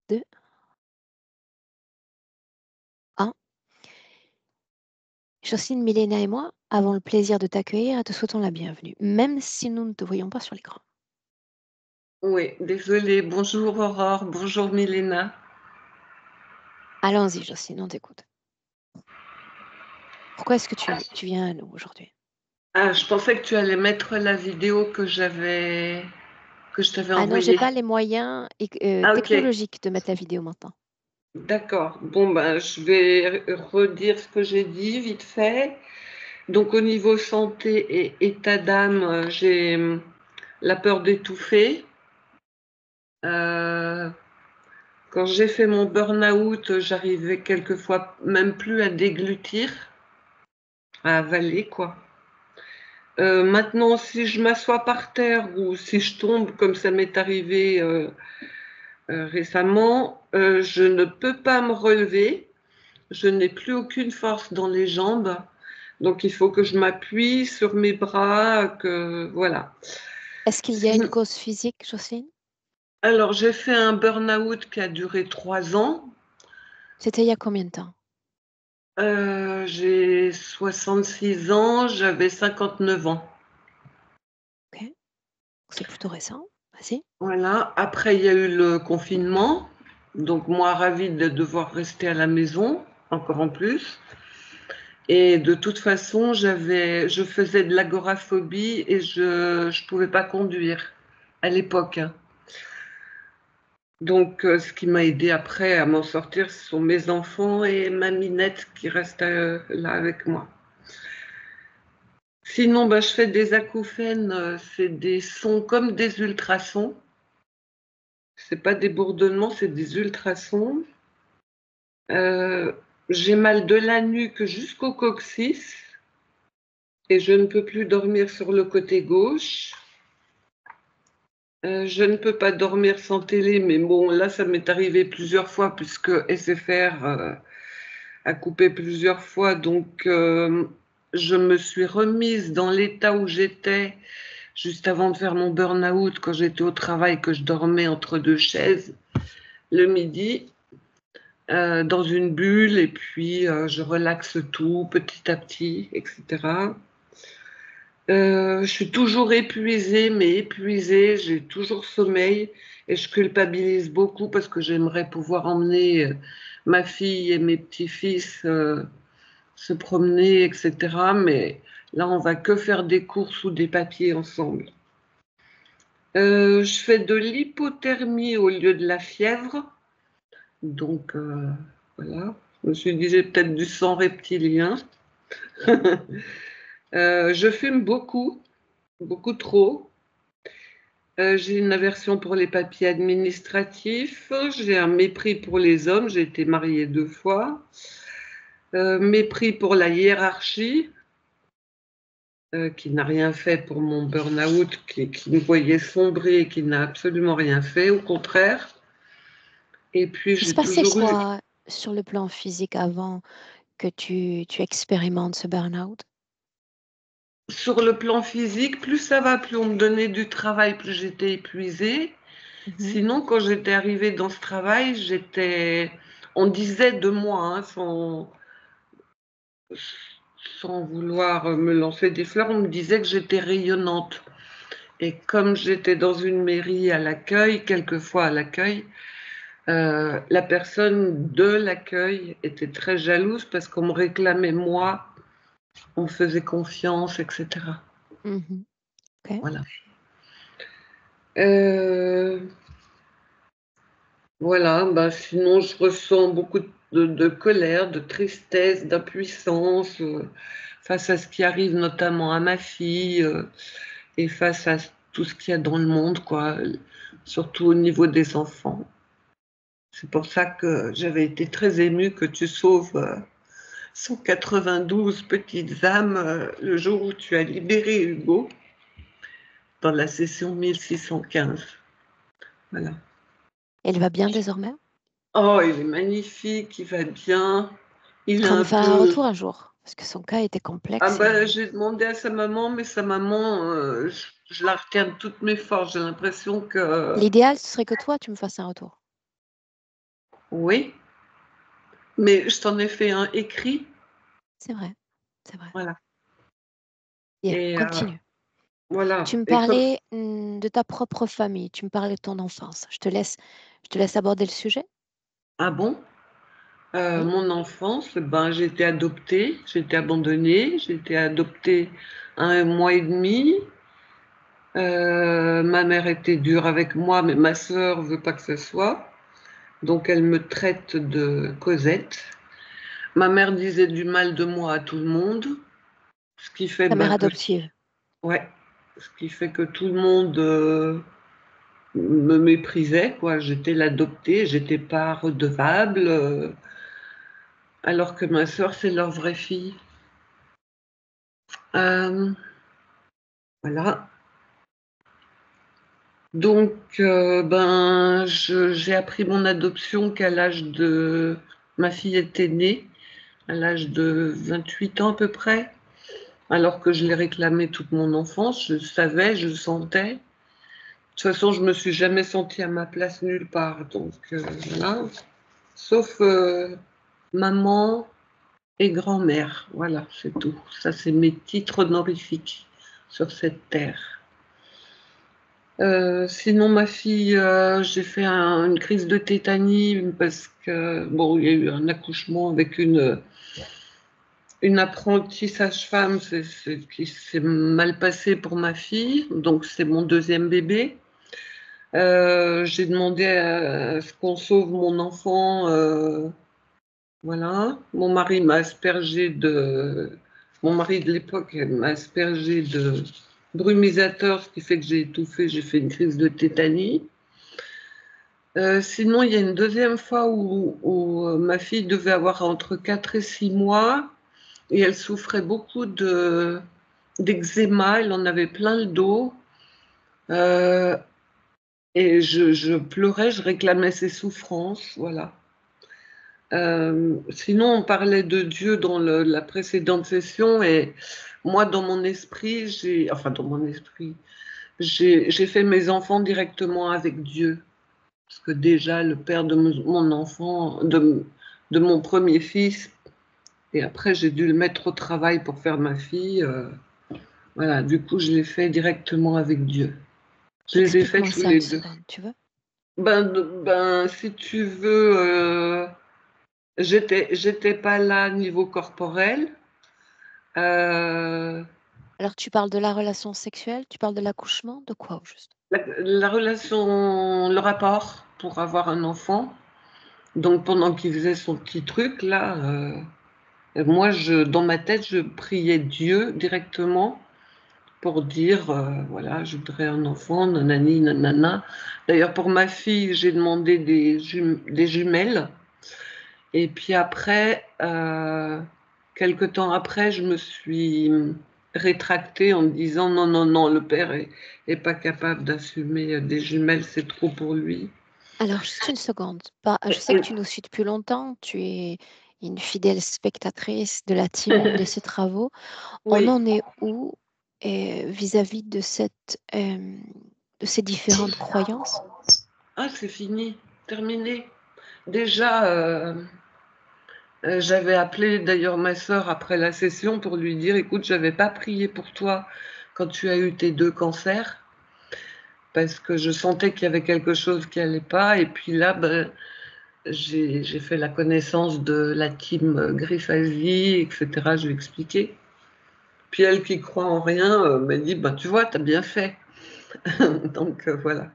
2, 1. Jocelyne, Milena et moi avons le plaisir de t'accueillir et te souhaitons la bienvenue, même si nous ne te voyons pas sur l'écran. Oui, désolée. Bonjour Aurore, bonjour Milena. Allons-y, Jocelyne, on t'écoute. Pourquoi est-ce que tu viens à nous aujourd'hui? Ah, je pensais que tu allais mettre la vidéo que je t'avais Ah non, j'ai envoyée. pas les moyens Ah, ok, technologiques de mettre la vidéo maintenant. d'accord. Bon, ben, je vais redire ce que j'ai dit vite fait. Donc, au niveau santé et état d'âme, j'ai la peur d'étouffer. Euh, Quand j'ai fait mon burn-out, j'arrivais quelquefois même plus à déglutir, à avaler, quoi. Maintenant, si je m'assois par terre ou si je tombe, comme ça m'est arrivé récemment, je ne peux pas me relever. Je n'ai plus aucune force dans les jambes. Donc, il faut que je m'appuie sur mes bras, que voilà. Est-ce qu'il y a une cause physique, Jocelyne? Alors, j'ai fait un burn-out qui a duré 3 ans. C'était il y a combien de temps? J'ai 66 ans, j'avais 59 ans. Ok, c'est plutôt récent. Vas-y. Voilà. Après, il y a eu le confinement. Donc, moi, ravie de devoir rester à la maison, encore en plus. Et de toute façon, je faisais de l'agoraphobie et je pouvais pas conduire à l'époque, hein. Donc, ce qui m'a aidé après à m'en sortir, ce sont mes enfants et ma minette qui reste là avec moi. Sinon, bah, je fais des acouphènes, c'est des sons comme des ultrasons. C'est pas des bourdonnements, c'est des ultrasons. Euh, j'ai mal de la nuque jusqu'au coccyx et je ne peux plus dormir sur le côté gauche. Je ne peux pas dormir sans télé, mais bon, là, ça m'est arrivé plusieurs fois puisque SFR a coupé plusieurs fois. Donc, je me suis remise dans l'état où j'étais juste avant de faire mon burn-out, quand j'étais au travail, que je dormais entre deux chaises le midi, dans une bulle, et puis je relaxe tout petit à petit, etc. Je suis toujours épuisée, mais épuisée, j'ai toujours sommeil et je culpabilise beaucoup parce que j'aimerais pouvoir emmener ma fille et mes petits-fils se promener, etc. Mais là, on va que faire des courses ou des papiers ensemble. Je fais de l'hypothermie au lieu de la fièvre, donc voilà. Je me suis dit, j'ai peut-être du sang reptilien. Je fume beaucoup, beaucoup trop. J'ai une aversion pour les papiers administratifs. J'ai un mépris pour les hommes. J'ai été mariée 2 fois. Mépris pour la hiérarchie, qui n'a rien fait pour mon burn-out, qui me voyait sombrer et qui n'a absolument rien fait, au contraire. Et puis, Il se j'ai passait toujours eu, quoi sur le plan physique avant que tu expérimentes ce burn-out? sur le plan physique, plus ça va, plus on me donnait du travail, plus j'étais épuisée. Mhm. Sinon, quand j'étais arrivée dans ce travail, on disait de moi, hein, sans vouloir me lancer des fleurs, on me disait que j'étais rayonnante. Et comme j'étais dans une mairie à l'accueil, quelquefois à l'accueil, la personne de l'accueil était très jalouse parce qu'on me réclamait moi, on me faisait confiance, etc. Mhm. Ok. Voilà. Euh, voilà, bah, sinon je ressens beaucoup de colère, de tristesse, d'impuissance face à ce qui arrive notamment à ma fille et face à tout ce qu'il y a dans le monde, quoi, surtout au niveau des enfants. C'est pour ça que j'avais été très émue que tu sauves 192 petites âmes le jour où tu as libéré Hugo dans la session 1615. Voilà. Elle va bien désormais? Oh, il est magnifique, il va bien. En Il est train de un faire un peu. retour un jour, parce que son cas était Ah complexe ben, et j'ai demandé à sa maman, mais sa maman, je la retiens de toutes mes forces. J'ai l'impression que. l'idéal, ce serait que toi, tu me fasses un retour. Oui, mais je t'en ai fait un écrit, C'est vrai, c'est vrai. voilà Bien, et continue. Tu voilà me et comme parlais, de ta propre famille, tu me parlais de ton enfance. Je te laisse aborder le sujet? ah bon? Oui, Mon enfance, ben, j'ai été abandonnée, j'ai été adoptée à 1 mois et demi. Ma mère était dure avec moi, mais ma sœur veut pas que ce soit, donc elle me traite de Cosette. Ma mère disait du mal de moi à tout le monde, ce qui fait, ta mère ben, que adoptive. ouais, ce qui fait que tout le monde, me méprisait, quoi. J'étais l'adoptée, j'étais pas redevable, alors que ma sœur, c'est leur vraie fille. Hem, voilà. Donc, ben, j'ai appris mon adoption qu'à l'âge de ma fille était née, à l'âge de 28 ans à peu près, alors que je l'ai réclamée toute mon enfance. Je savais, je sentais. De toute façon, je me suis jamais sentie à ma place nulle part, donc voilà. Sauf, maman et grand-mère, voilà, c'est tout. Ça, c'est mes titres honorifiques sur cette terre. Sinon, ma fille, j'ai fait une crise de tétanie parce que, bon, il y a eu un accouchement avec une apprentie sage-femme qui s'est mal passé pour ma fille, donc c'est mon deuxième bébé. J'ai demandé à ce qu'on sauve mon enfant, voilà. Mon mari de l'époque m'a aspergé de brumisateur, ce qui fait que j'ai étouffé, j'ai fait une crise de tétanie. Sinon, il y a une deuxième fois où ma fille devait avoir entre 4 et 6 mois et elle souffrait beaucoup d'eczéma, elle en avait plein le dos, heu et je pleurais, je réclamais ses souffrances, voilà. Sinon, on parlait de Dieu dans la précédente session et moi, dans mon esprit, dans mon esprit, j'ai fait mes enfants directement avec Dieu. Parce que déjà, le père de mon enfant, de mon premier fils, et après j'ai dû le mettre au travail pour faire ma fille. Voilà, du coup, je l'ai fait directement avec Dieu. Je les ai faits Explique-moi tous ça les une deux. seconde, tu veux? Ben, si tu veux, j'étais pas là niveau corporel. Euh, Alors tu parles de la relation sexuelle, tu parles de l'accouchement, de quoi au juste? la relation, le rapport pour avoir un enfant. Donc pendant qu'il faisait son petit truc là. Et moi, dans ma tête, je priais Dieu directement pour dire, voilà, je voudrais un enfant, nanani, nanana. D'ailleurs, pour ma fille, j'ai demandé des jumelles. Et puis après, quelque temps après, je me suis rétractée en me disant, non, non, non, le père est pas capable d'assumer des jumelles, c'est trop pour lui. Alors juste une seconde, je sais que tu nous suis depuis longtemps, tu es une fidèle spectatrice de la team de ces travaux. On Oui. en est où, vis-à-vis de de ces différentes croyances? Ah, c'est fini, terminé. Déjà, j'avais appelé d'ailleurs ma sœur après la session pour lui dire: «Écoute, j'avais pas prié pour toi quand tu as eu tes 2 cancers, parce que je sentais qu'il y avait quelque chose qui allait pas et puis là, ben, j'ai fait la connaissance de la team, Greffe-Asie et cetera». Je lui ai expliqué. Puis elle qui croit en rien, m'a dit: «Bah, tu vois, tu as bien fait». Donc voilà.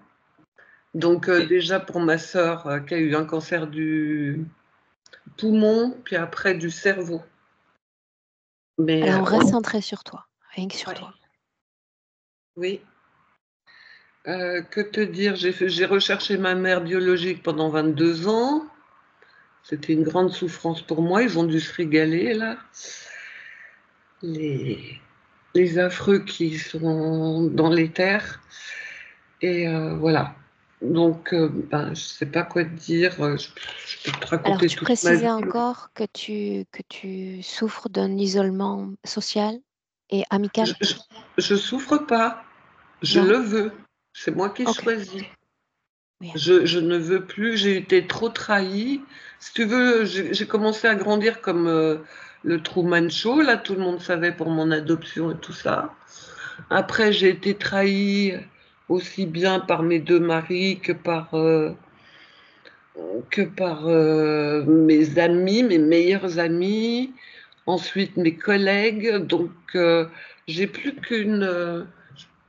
Donc déjà pour ma sœur, qui a eu un cancer du poumon, puis après du cerveau. Mais Alors on reste centré sur toi, rien que sur ouais, toi. oui. Que te dire? J'ai recherché ma mère biologique pendant 22 ans. C'était une grande souffrance pour moi. Ils ont dû se régaler là, les les affreux qui sont dans les terres et voilà. Donc ben, je sais pas quoi te dire, je peux te Alors raconter tu toute ma vie. précisais encore que tu souffres d'un isolement social et Je amical? je je souffre pas, je Non? le veux. C'est moi qui OK, choisis. Oui. Je ne veux plus, j'ai été trop trahie. Si tu veux, j'ai commencé à grandir comme le Truman Show, là, tout le monde savait pour mon adoption et tout ça. Après, j'ai été trahie aussi bien par mes deux maris que par mes amis, mes meilleurs amis, ensuite mes collègues. Donc, j'ai plus qu'une,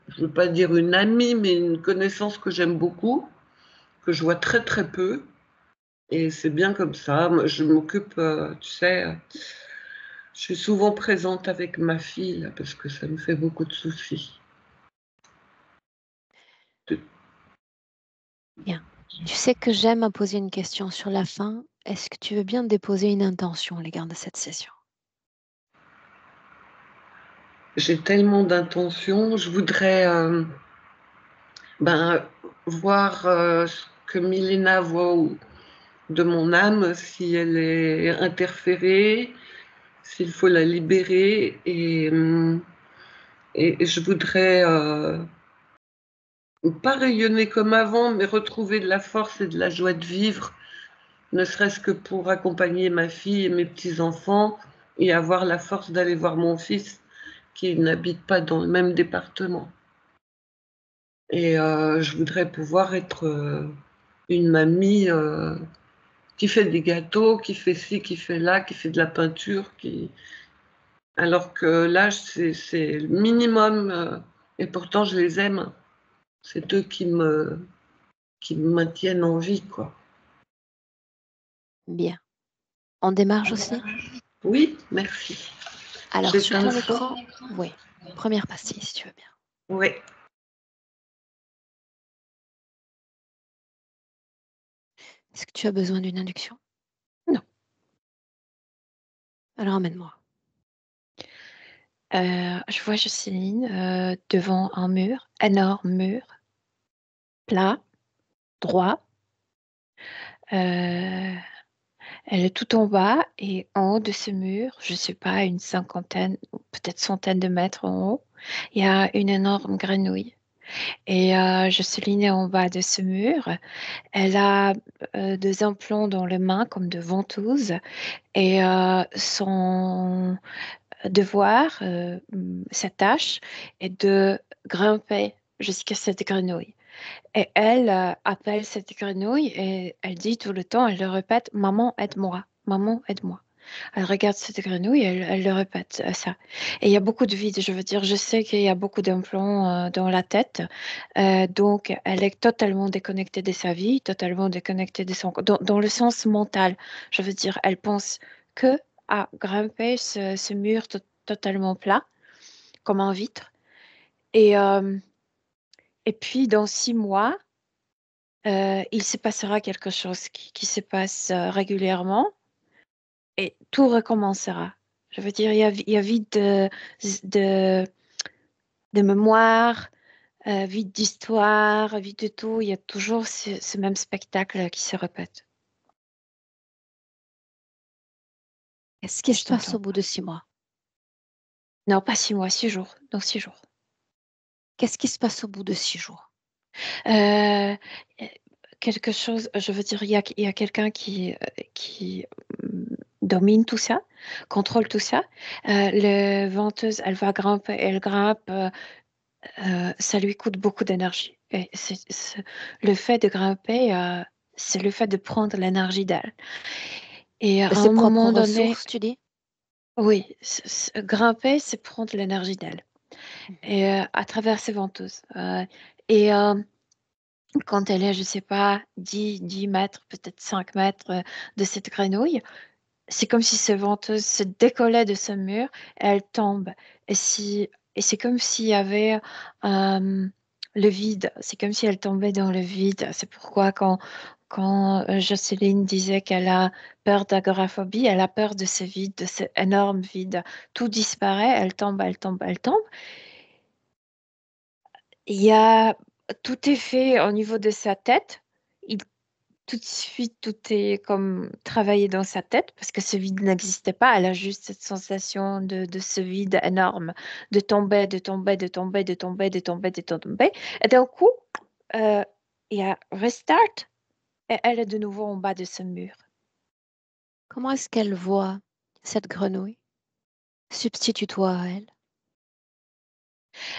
je ne veux pas dire une amie, mais une connaissance que j'aime beaucoup, que je vois très très peu. Et c'est bien comme ça. Moi, je m'occupe, tu sais, je suis souvent présente avec ma fille, là, parce que ça me fait beaucoup de soucis. Bien. Tu sais que j'aime à poser une question sur la fin. Est-ce que tu veux bien déposer une intention à l'égard de cette session? J'ai tellement d'intentions. Je voudrais ben, voir ce que Milena voit de mon âme, si elle est interférée, s'il faut la libérer. Et je voudrais pas rayonner comme avant, mais retrouver de la force et de la joie de vivre, ne serait-ce que pour accompagner ma fille et mes petits-enfants et avoir la force d'aller voir mon fils qui n'habite pas dans le même département. Et je voudrais pouvoir être une mamie qui fait des gâteaux, qui fait ci, qui fait là, qui fait de la peinture, alors que là, c'est le minimum, et pourtant je les aime. C'est eux qui me maintiennent en vie, quoi. Bien. On démarre, Jocelyne? Oui, merci. Alors, sur J'éteins le ton feu. écran, oui. Première pastille, si tu veux bien. Oui. Est-ce que tu as besoin d'une induction? Non. Alors, emmène-moi. Je vois Jocelyne devant un mur, énorme mur, plat, droit. Elle est tout en bas et en haut de ce mur, je ne sais pas, une cinquantaine, peut-être centaine de mètres en haut, il y a une énorme grenouille. Et Jocelyne est en bas de ce mur. Elle a des implants dans les mains comme de ventouses et son devoir, sa tâche est de grimper jusqu'à cette grenouille. Et elle appelle cette grenouille et elle dit tout le temps, elle le répète, maman, aide-moi, maman, aide-moi. Elle regarde cette grenouille et elle le répète ça. Et il y a beaucoup de vide, je veux dire, je sais qu'il y a beaucoup d'implants dans la tête. Donc, elle est totalement déconnectée de sa vie, totalement déconnectée de son... Dans le sens mental, je veux dire, elle pense que à grimper ce mur totalement plat, comme un vitre. Et, euh, et puis, dans 6 mois, il se passera quelque chose qui se passe régulièrement et tout recommencera. Je veux dire, il y a vide de, de mémoire, vide d'histoire, vide de tout. Il y a toujours ce même spectacle qui se répète. Qu'est-ce qui Je se passe t'entends. au bout de 6 mois? Non, pas 6 mois, 6 jours. Dans 6 jours. Qu'est-ce qui se passe au bout de 6 jours? Euh, Quelque chose, je veux dire, il y a quelqu'un qui domine tout ça, contrôle tout ça. Le venteuse, elle va grimper, elle grimpe, ça lui coûte beaucoup d'énergie. Et le fait de grimper, c'est le fait de prendre l'énergie d'elle. Et à De ses un propres moment donné, ressources, tu dis? oui, grimper, c'est prendre l'énergie d'elle. Mhm. Et à travers ses ventouses. Et quand elle est, je ne sais pas, 10 mètres, peut-être 5 mètres de cette grenouille, c'est comme si cette venteuse se décollait de ce mur et elle tombe. Et c'est comme s'il y avait le vide. C'est comme si elle tombait dans le vide. C'est pourquoi quand Jocelyne disait qu'elle a peur d'agoraphobie, elle a peur de ce vide, de ce énorme vide. Tout disparaît, elle tombe, elle tombe, elle tombe. Il y a tout est fait au niveau de sa tête. Il, tout de suite, tout est comme travaillé dans sa tête parce que ce vide n'existait pas. Elle a juste cette sensation de ce vide énorme, de tomber, de tomber, de tomber, de tomber, de tomber, de tomber. Et d'un coup, euh, il y a restart et elle est de nouveau en bas de ce mur. Comment est-ce qu'elle voit cette grenouille? Substitue-toi à elle.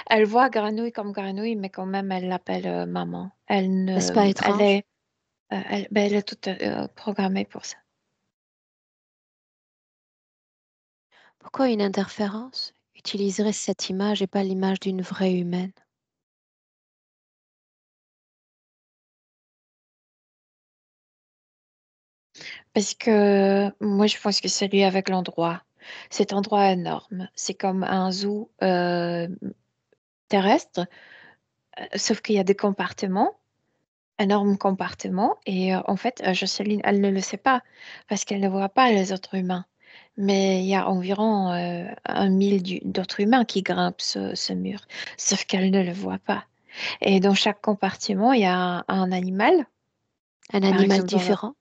Elle voit Granouille comme Granouille, mais quand même, elle l'appelle maman. N'est-ce pas Elle étrange? est, elle est toute programmée pour ça. Pourquoi une interférence utiliserait cette image et pas l'image d'une vraie humaine? Parce que moi, je pense que c'est lui avec l'endroit. Cet endroit est énorme. C'est comme un zoo terrestre, sauf qu'il y a des compartiments, énormes compartiments. Et en fait, Jocelyne, elle ne le sait pas parce qu'elle ne voit pas les autres humains. Mais il y a environ 1 000 d'autres humains qui grimpent ce mur, sauf qu'elle ne le voit pas. Et dans chaque compartiment, il y a un animal. Un Par animal exemple, différent?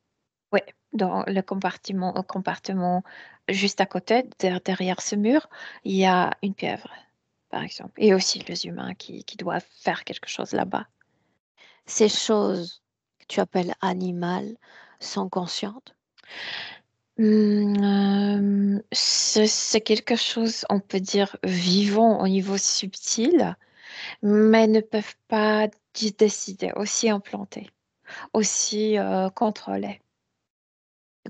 ouais, dans le compartiment juste à côté, derrière ce mur, il y a une pieuvre, par exemple. Et aussi les humains qui doivent faire quelque chose là-bas. Ces choses que tu appelles animales sont conscientes? C'est quelque chose, on peut dire, vivant au niveau subtil, mais ne peuvent pas décider, aussi implanter, aussi contrôler.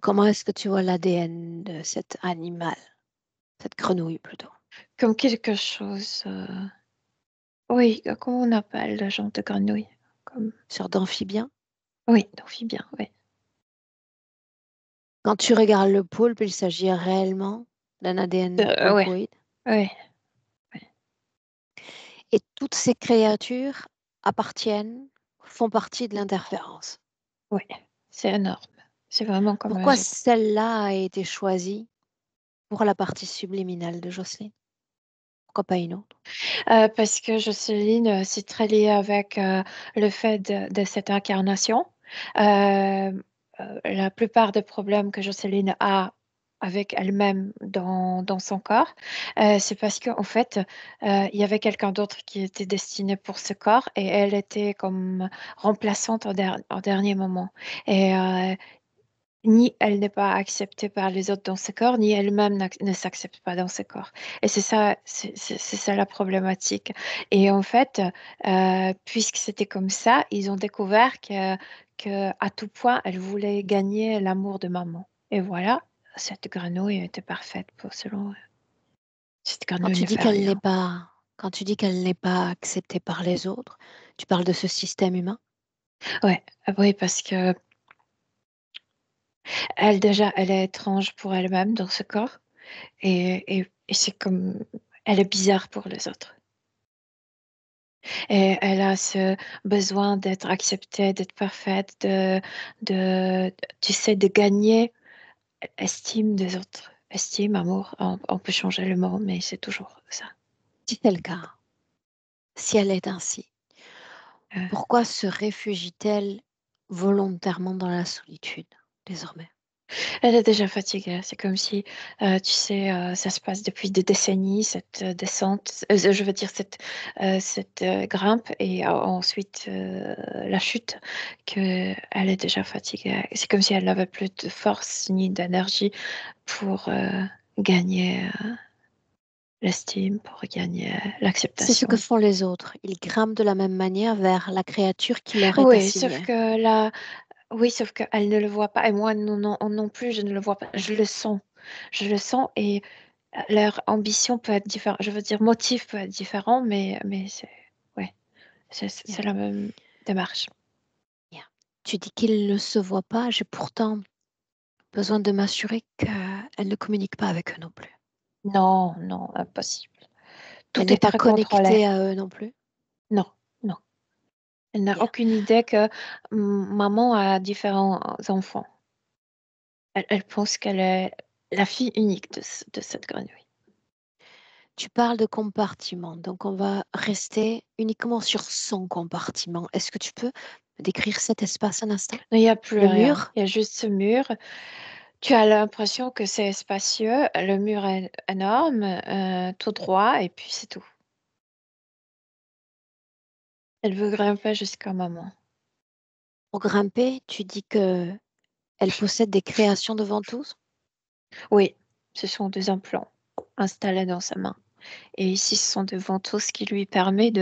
Comment est-ce que tu vois l'ADN de cet animal, cette grenouille plutôt? Comme quelque chose, oui, comment on appelle le genre de grenouille? Comme, Sorte d'amphibien? oui, d'amphibien, oui. Quand tu regardes le poulpe, il s'agit réellement d'un ADN Ouais, poulpoïde. ouais, ouais, Et toutes ces créatures appartiennent, font partie de l'interférence. ouais. C'est énorme. C'est vraiment comme un Pourquoi zoo. celle-là a été choisie pour la partie subliminale de Jocelyne? Pourquoi pas une autre? Parce que Jocelyne, c'est très lié avec le fait de cette incarnation. Euh, la plupart des problèmes que Jocelyne a avec elle-même dans son corps, c'est parce qu'en fait, il y avait quelqu'un d'autre qui était destiné pour ce corps et elle était comme remplaçante en dernier moment. Et ni elle n'est pas acceptée par les autres dans ce corps, ni elle-même ne s'accepte pas dans ce corps. Et c'est ça, c'est ça la problématique. Et en fait, puisque c'était comme ça, ils ont découvert que à tout point, elle voulait gagner l'amour de maman. Et voilà, cette grenouille était parfaite pour selon eux. Cette Quand grenouille tu ne dis fait qu'elle n'est rien. pas, quand tu dis qu'elle n'est pas acceptée par les autres, tu parles de ce système humain? Ouais, oui, parce que elle déjà, elle est étrange pour elle-même dans ce corps. Et c'est comme, elle est bizarre pour les autres. Et elle a ce besoin d'être acceptée, d'être parfaite, tu sais, de gagner estime des autres. Estime, amour, on peut changer le mot, mais c'est toujours ça. Si c'est le cas, si elle est ainsi, Euh, pourquoi se réfugie-t-elle volontairement dans la solitude désormais? Elle est déjà fatiguée. C'est comme si, tu sais, ça se passe depuis des décennies, cette descente, je veux dire cette grimpe et ensuite la chute, qu'elle est déjà fatiguée. C'est comme si elle n'avait plus de force ni d'énergie pour gagner l'estime, pour gagner C'est ce que l'acceptation. font les autres. Ils grimpent de la même manière vers la créature qui leur est Oui, sauf assignée. que là, oui, sauf qu'elle ne le voit pas. Et moi, non, non, non plus, je ne le vois pas. Je le sens. Je le sens et leur ambition peut être différente. Je veux dire, motif peut être différent, mais c'est ouais, Bien, c'est la même démarche. bien. Tu dis qu'ils ne se voient pas. J'ai pourtant besoin de m'assurer qu'elle ne communique pas avec eux non plus. Non, non, impossible. Elle Tout n'est est pas très contrôlé. connectée à eux non plus. Non, non. Elle n'a Bien. aucune idée que maman a différents enfants. Elle pense qu'elle est la fille unique de cette grenouille. Tu parles de compartiment, donc on va rester uniquement sur son compartiment. Est-ce que tu peux me décrire cet espace un instant? Il n'y a plus Le rien. mur? Il y a juste ce mur. Tu as l'impression que c'est spacieux. Le mur est énorme, tout droit, et puis c'est tout. Elle veut grimper jusqu'à maman. Pour grimper, tu dis que elle possède des créations de ventouses? Oui, ce sont des implants installés dans sa main. Et ici, ce sont des ventouses qui lui permettent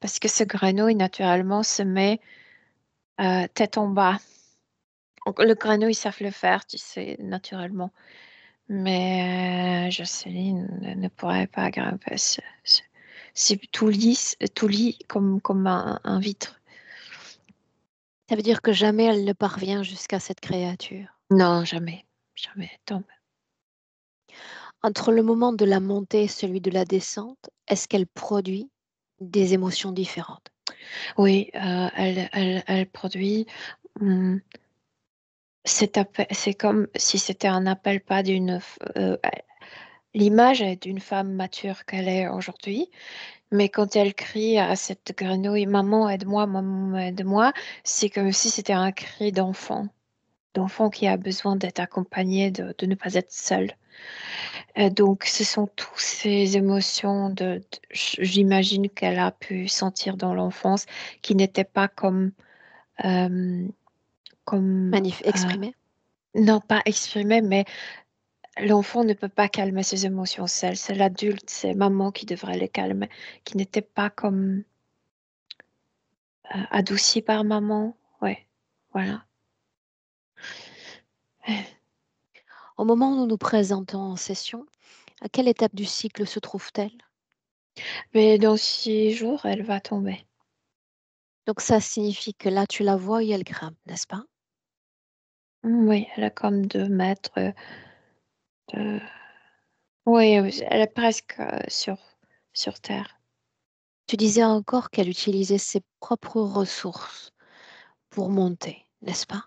parce que ce grenouille, naturellement, se met tête en bas. Donc, le grenouille, ils savent le faire, tu sais, naturellement. Mais Jocelyne ne pourrait pas grimper. C'est tout lit comme un vitre. Ça veut dire que jamais elle ne parvient jusqu'à cette créature. Non, jamais, jamais. Tombe. Entre le moment de la montée et celui de la descente, est-ce qu'elle produit des émotions différentes? Oui, elle produit. hum, c'est comme si c'était un appel pas l'image est d'une femme mature qu'elle est aujourd'hui, mais quand elle crie à cette grenouille, maman, aide-moi, c'est comme si c'était un cri d'enfant qui a besoin d'être accompagné, de ne pas être seul. Donc, ce sont toutes ces émotions j'imagine qu'elle a pu sentir dans l'enfance qui n'étaient pas euh, comme, euh, Exprimée? non pas exprimées, mais l'enfant ne peut pas calmer ses émotions seul. C'est l'adulte, c'est maman qui devrait les calmer, qui n'était pas comme adoucie par maman. Ouais, voilà. Au moment où nous nous présentons en session, à quelle étape du cycle se trouve-t-elle? Mais dans 6 jours, elle va tomber. Donc ça signifie que là, tu la vois et elle grimpe, n'est-ce pas? Oui, elle a comme 2 mètres de... Oui, oui, elle est presque sur Terre. Tu disais encore qu'elle utilisait ses propres ressources pour monter, n'est-ce pas?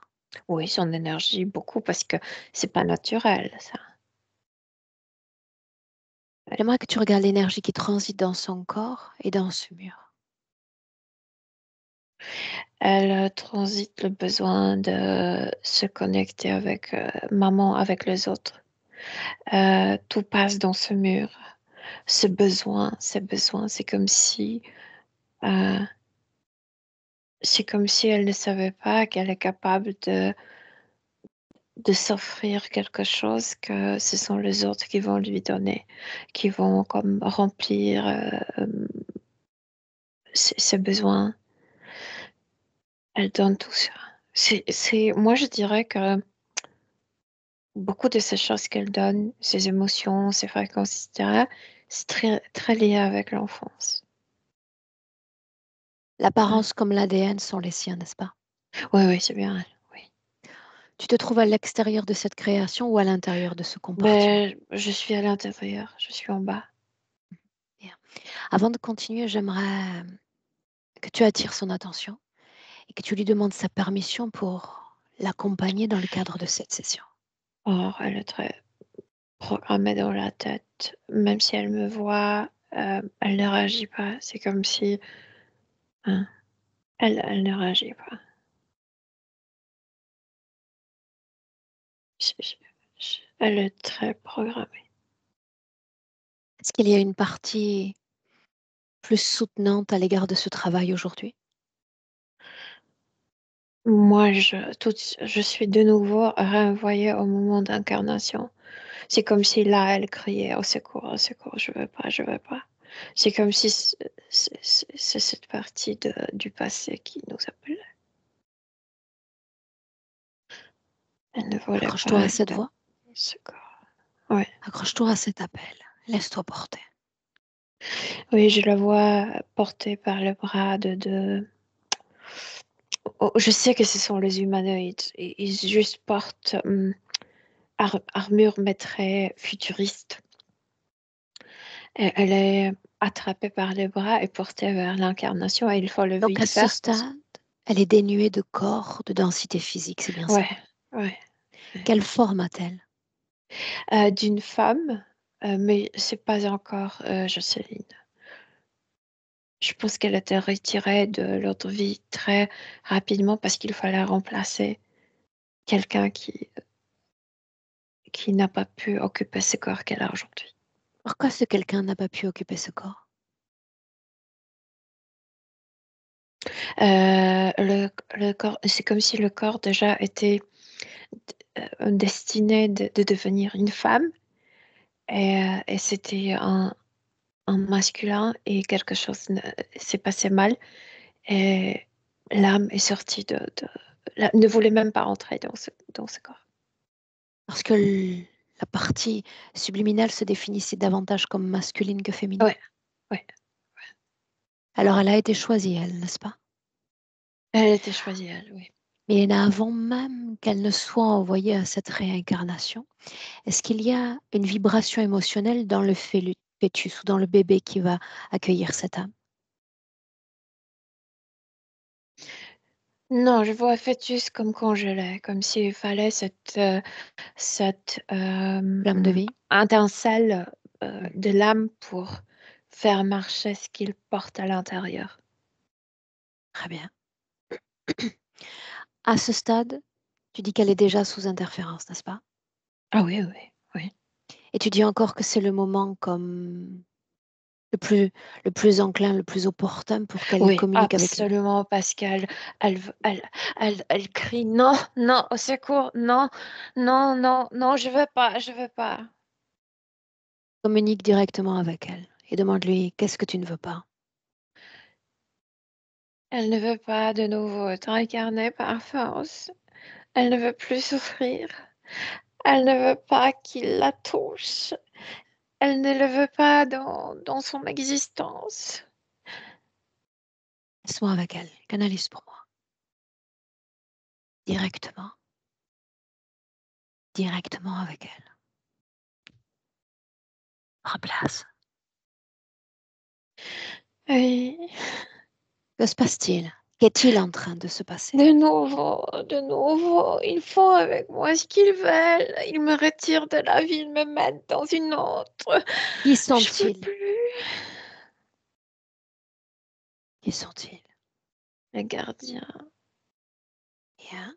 Oui, son énergie, beaucoup, parce que c'est pas naturel, ça. J'aimerais que tu regardes l'énergie qui transite dans son corps et dans ce mur. Elle transite le besoin de se connecter avec maman, avec les autres. Tout passe dans ce mur. C'est euh, c'est comme si elle ne savait pas qu'elle est capable de s'offrir quelque chose que ce sont les autres qui vont lui donner, qui vont comme remplir ses besoins. Elle donne tout ça. Moi, je dirais que beaucoup de ces choses qu'elle donne, ses émotions, ses fréquences, etc., c'est très, très lié avec l'enfance. L'apparence comme l'ADN sont les siens, n'est-ce pas? Oui, oui, c'est bien elle. Oui. Tu te trouves à l'extérieur de cette création ou à l'intérieur de ce compartiment? Mais je suis à l'intérieur, je suis en bas. Bien. Avant de continuer, j'aimerais que tu attires son attention et que tu lui demandes sa permission pour l'accompagner dans le cadre de cette session. Or, elle est très programmée dans la tête. Même si elle me voit, elle ne réagit pas. C'est comme si hein, elle ne réagit pas. Elle est très programmée. Est-ce qu'il y a une partie plus soutenante à l'égard de ce travail aujourd'hui? Moi, je suis de nouveau renvoyée au moment d'incarnation. C'est comme si là, elle criait au secours, je veux pas. C'est comme si c'est cette partie du passé qui nous appelait. Elle ne voulait Accroche-toi pas à cette être voix, au secours. Ouais. accroche-toi à cet appel, laisse-toi porter. Oui, je la vois portée par le bras Oh, je sais que ce sont les humanoïdes. Ils juste portent armure mais très futuriste. Et elle est attrapée par les bras et portée vers l'incarnation et il faut le Donc à vite ce faire. stade, elle est dénuée de corps, de densité physique, c'est bien Ouais, ça? ouais. Quelle forme a-t-elle? D'une femme, mais c'est pas encore Jocelyne. Je pense qu'elle était retirée de l'autre vie très rapidement parce qu'il fallait remplacer quelqu'un qui n'a pas pu occuper ce corps qu'elle a aujourd'hui. Pourquoi ce quelqu'un n'a pas pu occuper ce corps? Le corps, c'est comme si le corps déjà était destiné de devenir une femme et c'était un masculin et quelque chose s'est passé mal et l'âme est sortie ne voulait même pas entrer dans ce corps. Parce que la partie subliminale se définissait davantage comme masculine que féminine. Ouais, ouais. Alors elle a été choisie, elle, n'est-ce pas? Elle était choisie, elle, oui. Mais avant même qu'elle ne soit envoyée à cette réincarnation, est-ce qu'il y a une vibration émotionnelle dans le fœtus ou dans le bébé qui va accueillir cette âme? Non, je vois fœtus comme congelé, comme s'il fallait cette Flamme de vie? étincelle de l'âme pour faire marcher ce qu'il porte à l'intérieur. Très bien. À ce stade, tu dis qu'elle est déjà sous interférence, n'est-ce pas? Ah oui, oui, oui. Et tu dis encore que c'est le moment comme le plus enclin, le plus opportun pour qu'elle Oui, communique avec nous. absolument, parce qu'elle crie non, non, au secours, non, non, non, non, je veux pas, je veux pas. Communique directement avec elle et demande-lui qu'est-ce que tu ne veux pas. Elle ne veut pas de nouveau être incarnée par force. Elle ne veut plus souffrir. Elle ne veut pas qu'il la touche. Elle ne le veut pas dans son existence. Laisse-moi avec elle. Canalise pour moi. Directement. Directement avec elle. Replace. Oui. Que se passe-t-il? Qu'est-il en train de se passer? De nouveau, ils font avec moi ce qu'ils veulent. Ils me retirent de la vie, ils me mettent dans une autre. Qui Je peux sont-ils? plus. Qui sont-ils? Le gardien. Bien.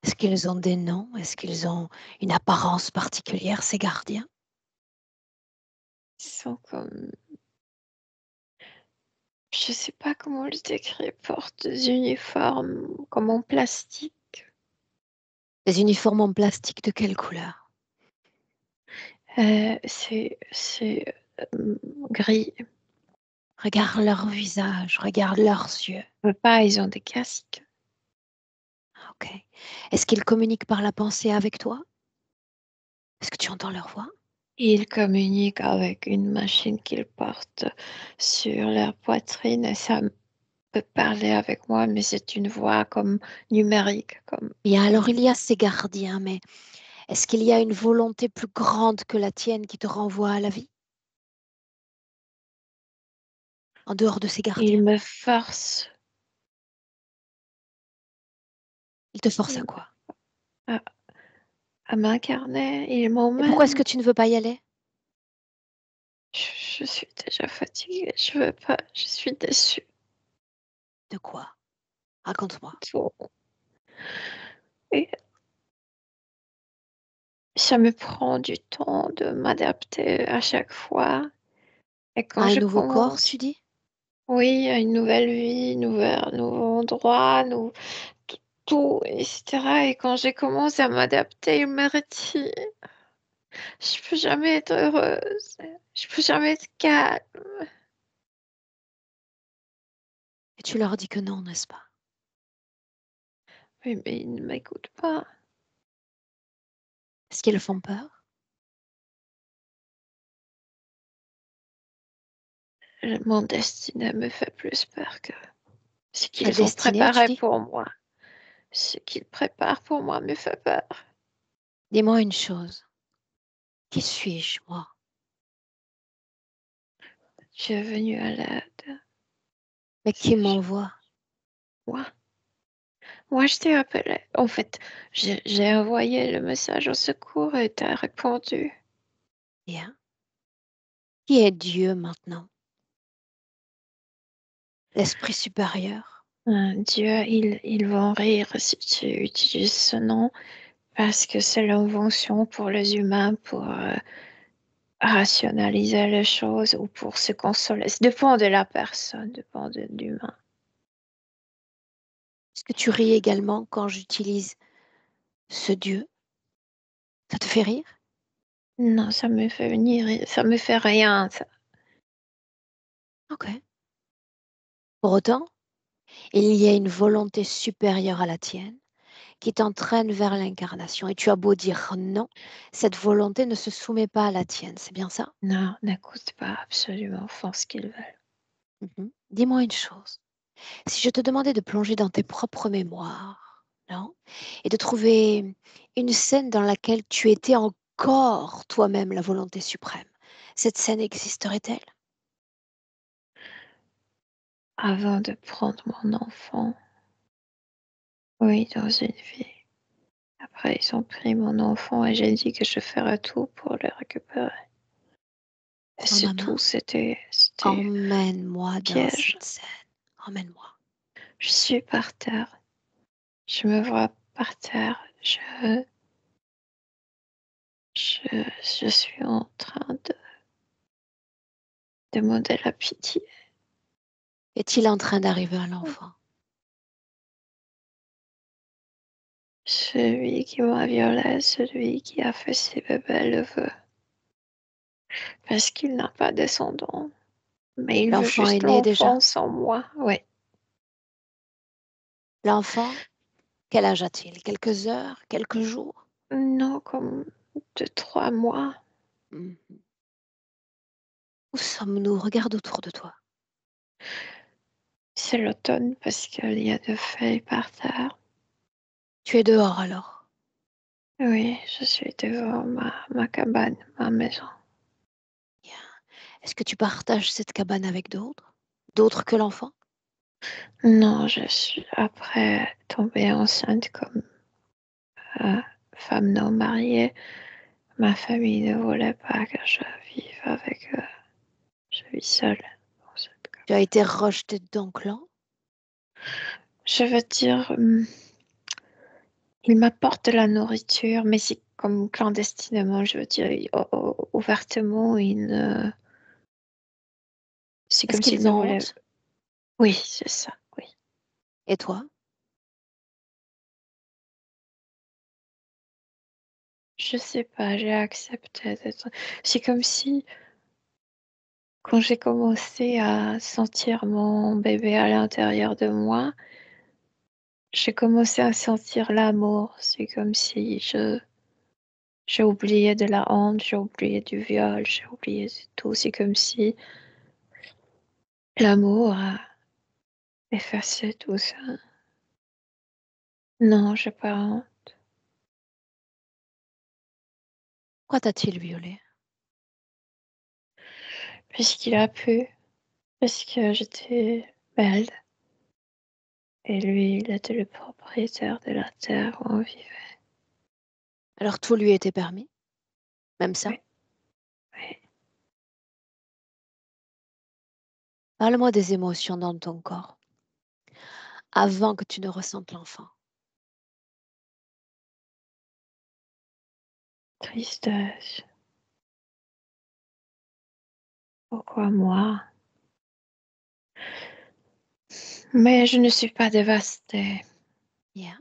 Est-ce qu'ils ont des noms? Est-ce qu'ils ont une apparence particulière, ces gardiens? Ils sont comme. Je sais pas comment le décrire. Ils portent des uniformes comme en plastique. Des uniformes en plastique de quelle couleur? C'est gris. Regarde leur visage, regarde leurs yeux. Pas, ils ont des casques. Ok. Est-ce qu'ils communiquent par la pensée avec toi? Est-ce que tu entends leur voix? Ils communiquent avec une machine qu'ils portent sur leur poitrine et ça peut parler avec moi, mais c'est une voix comme numérique. Comme... Bien, alors il y a ces gardiens, mais est-ce qu'il y a une volonté plus grande que la tienne qui te renvoie à la vie? En dehors de ces Ils gardiens? me forcent Ils te forcent à quoi? à, à m'incarner, ils Et pourquoi est-ce m'emmènent. que tu ne veux pas y aller? Je suis déjà fatiguée, je veux pas, je suis déçue. De quoi? Raconte-moi. Tout. Et ça me prend du temps de m'adapter à chaque fois. Et À quand un je nouveau corps, commence, tu dis? oui, à une nouvelle vie, nouveau endroit, tout, etc. Et quand je commence à m'adapter, il me retire. Je peux jamais être heureuse. Je peux jamais être calme. Et tu leur dis que non, n'est-ce pas? Oui, mais ils ne m'écoutent pas. Est-ce qu'ils font peur? Mon destin me fait plus peur que ce Ta qu'ils ont destinée, tu préparé dis? pour moi. Ce qu'ils préparent pour moi me fait peur. Dis-moi une chose. Qui suis-je, moi? Je suis venue à l'aide. Mais qui m'envoie? Moi, moi, je t'ai appelé. En fait, j'ai envoyé le message au secours et t'as répondu. Bien. Qui est Dieu maintenant? L'esprit supérieur? Dieu, ils vont rire si tu utilises ce nom parce que c'est l'invention pour les humains pour rationaliser les choses ou pour se consoler. Ça dépend de la personne, dépend de l'humain. Est-ce que tu ris également quand j'utilise ce Dieu? Ça te fait rire? Non, ça me fait venir, ça me fait rien, ça. Ok. Pour autant, il y a une volonté supérieure à la tienne qui t'entraîne vers l'incarnation. Et tu as beau dire non, cette volonté ne se soumet pas à la tienne. C'est bien ça? Non, n'écoute pas absolument, font ce qu'ils veulent. Dis-moi une chose. Si je te demandais de plonger dans tes propres mémoires, non? Et de trouver une scène dans laquelle tu étais encore toi-même la volonté suprême, cette scène existerait-elle? Avant de prendre mon enfant, oui, dans une vie. Après, ils ont pris mon enfant et j'ai dit que je ferais tout pour le récupérer. Et Oh c'est maman, tout, c'était emmène-moi dans piège. cette scène. Emmène-moi. Je suis par terre. Je me vois par terre. Je suis en train de demander la pitié. Est-il en train d'arriver à l'enfant? Celui qui m'a violée, celui qui a fait ses bébés le veut. Parce qu'il n'a pas de descendant. Mais il veut L'enfant est juste né déjà? l'enfant sans moi. Oui. L'enfant, quel âge a-t-il? Quelques heures? Quelques jours? Non, comme 2, 3 mois. Mhm. Où sommes-nous? Regarde autour de toi. C'est l'automne parce qu'il y a des feuilles par terre. Tu es dehors alors? Oui, je suis devant ma cabane, ma maison. Bien. Est-ce que tu partages cette cabane avec d'autres? D'autres que l'enfant? Non, je suis après tombée enceinte comme femme non mariée. Ma famille ne voulait pas que je vive avec eux. Je vis seule dans cette cabane. Tu as été rejeté de ton clan? Je veux dire, ils m'apportent de la nourriture, mais c'est comme clandestinement, je veux dire, ouvertement, c'est Est-ce comme s'ils qu'ils ne ont voulaient. honte? Oui, c'est ça, oui. Et toi? Je sais pas, j'ai accepté d'être. C'est comme si, quand j'ai commencé à sentir mon bébé à l'intérieur de moi, j'ai commencé à sentir l'amour. C'est comme si j'ai oublié de la honte, j'ai oublié du viol, j'ai oublié de tout. C'est comme si l'amour a effacé tout ça. Non, j'ai pas honte. Pourquoi t'a-t-il violé? Puisqu'il a pu, parce que j'étais belle. Et lui, il était le propriétaire de la terre où on vivait. Alors tout lui était permis? Même ça? Oui, oui. Parle-moi des émotions dans ton corps avant que tu ne ressentes l'enfant. Tristesse. Pourquoi moi? Mais je ne suis pas dévastée. Yeah.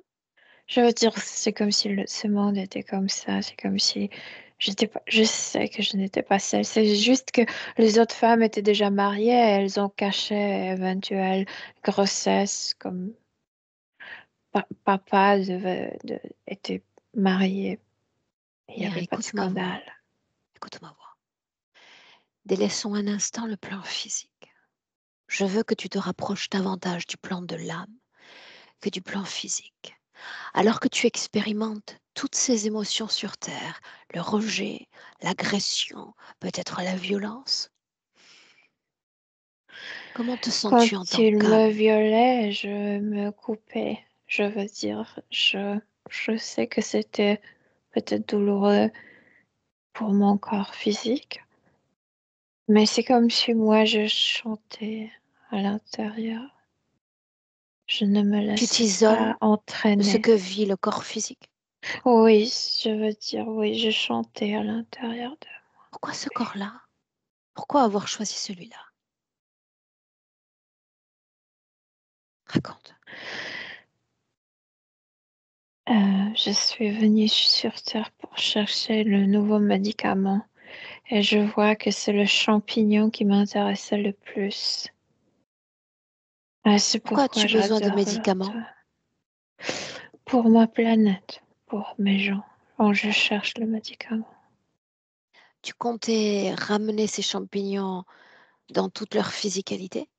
Je veux dire, c'est comme si ce monde était comme ça. C'est comme si je sais que je n'étais pas seule. C'est juste que les autres femmes étaient déjà mariées. Et elles ont caché éventuelle grossesse, comme papa était marié. Il n'y Yeah, avait pas de écoute ma voix. scandale. Écoute ma voix. Délaissons un instant le plan physique. Je veux que tu te rapproches davantage du plan de l'âme que du plan physique. Alors que tu expérimentes toutes ces émotions sur Terre, le rejet, l'agression, peut-être la violence, comment te Quand sens-tu en tant il me qu'âme? violait, je me coupais. Je veux dire, je sais que c'était peut-être douloureux pour mon corps physique, mais c'est comme si moi je chantais à l'intérieur. Je ne me Tu laissais t'isoles pas de ce entraîner. que vit le corps physique. Oui, je veux dire, oui, je chantais à l'intérieur de Pourquoi ce corps-là? Pourquoi avoir choisi celui-là? Raconte. Je suis venue sur Terre pour chercher le nouveau médicament et je vois que c'est le champignon qui m'intéressait le plus. C'est Pourquoi pourquoi as-tu besoin de j'adore l'autre. médicaments? Pour ma planète, pour mes gens, quand je cherche le médicament. Tu comptais ramener ces champignons dans toute leur physicalité?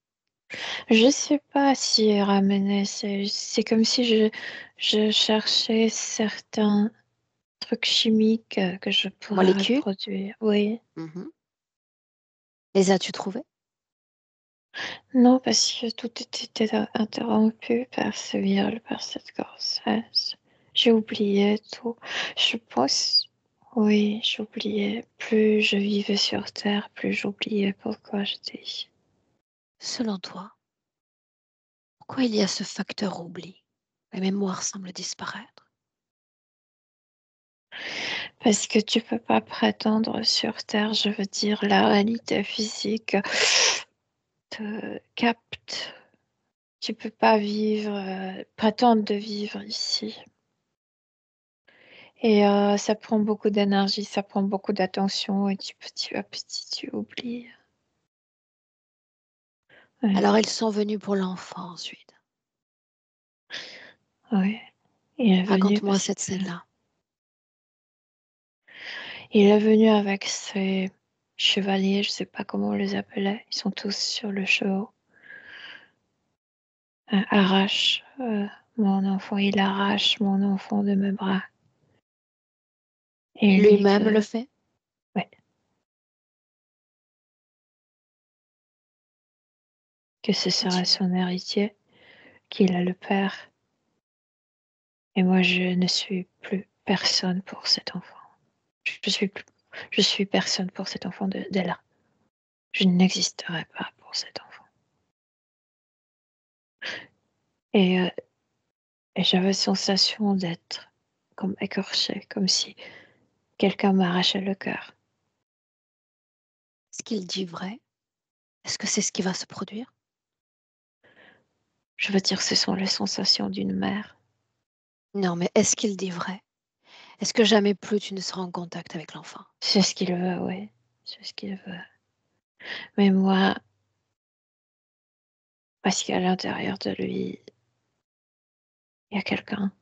Je sais pas si ramener, c'est comme si je cherchais certains trucs chimiques que je pourrais Molécules? reproduire. Oui. Mhm. Les as-tu trouvés? Non, parce que tout était interrompu par ce viol, par cette grossesse. J'ai oublié tout. Je pense, oui, j'oubliais. Plus je vivais sur Terre, plus j'oubliais pourquoi j'étais ici. Selon toi, pourquoi il y a ce facteur oubli? La mémoire semble disparaître. Parce que tu peux pas prétendre sur Terre, je veux dire, la réalité physique te capte. Tu peux pas vivre, prétendre de vivre ici. Et ça prend beaucoup d'énergie, ça prend beaucoup d'attention et petit à petit, tu oublies. Ouais, Alors ils sont venus pour l'enfant ensuite. ouais. Il est venu Raconte-moi parce cette que scène-là. il est venu avec ses chevaliers, je sais pas comment on les appelait. Ils sont tous sur le chevaux. Arrache mon enfant, il arrache mon enfant de mes bras. Et il dit Lui-même le fait? ouais, que ce serait Continue. son héritier, qu'il a le père. Et moi, je ne suis plus personne pour cet enfant. Je suis personne pour cet enfant d'Ella. Je n'existerai pas pour cet enfant. Et, euh, et j'avais la sensation d'être comme écorchée, comme si quelqu'un m'arrachait le cœur. Est-ce qu'il dit vrai? Est-ce que c'est ce qui va se produire? Je veux dire, ce sont les sensations d'une mère. Non, mais est-ce qu'il dit vrai? Est-ce que jamais plus tu ne seras en contact avec l'enfant? C'est ce qu'il veut, oui. C'est ce qu'il veut. Mais moi, parce qu'à l'intérieur de lui, il y a quelqu'un.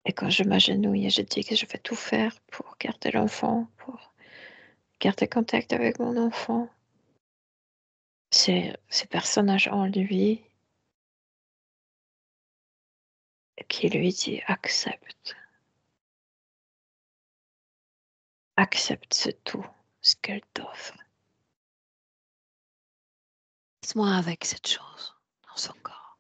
Et quand je m'agenouille et je dis que je vais tout faire pour garder l'enfant, pour garder contact avec mon enfant, c'est ces personnages en lui qui lui dit accepte ce tout, ce qu'elle t'offre. Laisse-moi avec cette chose dans son corps.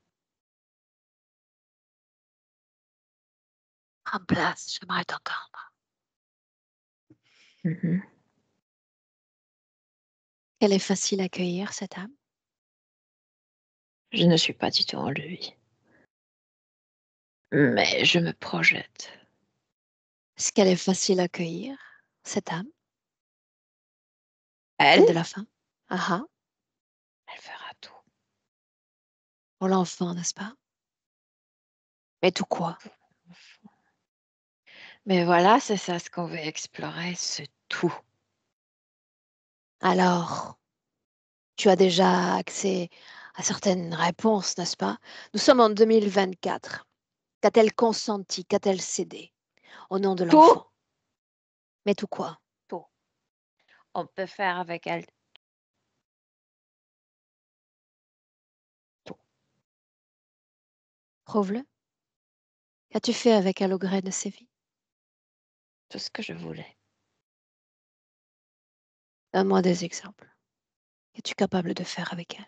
Prends place, j'aimerais t'entendre. Mhm. Elle est facile à accueillir, cette âme. Je ne suis pas du tout en lui, mais je me projette. Est-ce qu'elle est facile à accueillir, cette âme, Elle, celle de la femme? Ah ah, elle fera tout. pour l'enfant, n'est-ce pas? Mais tout quoi? Mais voilà, c'est ça ce qu'on veut explorer, ce tout. Alors, tu as déjà accès à certaines réponses, n'est-ce pas? Nous sommes en 2024. Qu'a-t-elle consenti? Qu'a-t-elle cédé au nom de Tout, l'enfant? Mais tout quoi? tout. On peut faire avec elle tout. Prouve-le. Qu'as-tu fait avec elle au gré de ses vies? Tout ce que je voulais. Donne-moi des exemples. Qu'es-tu capable de faire avec elle?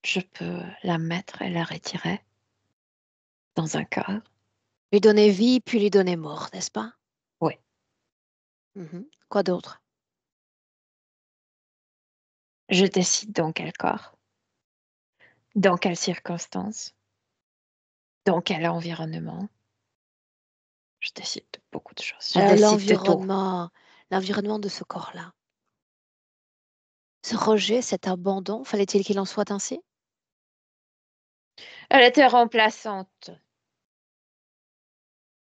Je peux la mettre et la retirer dans un corps. Lui donner vie, puis lui donner mort, n'est-ce pas? Oui. Mhm. Quoi d'autre? Je décide dans quel corps, dans quelles circonstances, dans quel environnement. Je décide de beaucoup de choses. Je Alors décide de tout. l'environnement de ce corps-là, ce rejet, cet abandon, fallait-il qu'il en soit ainsi? Elle était remplaçante.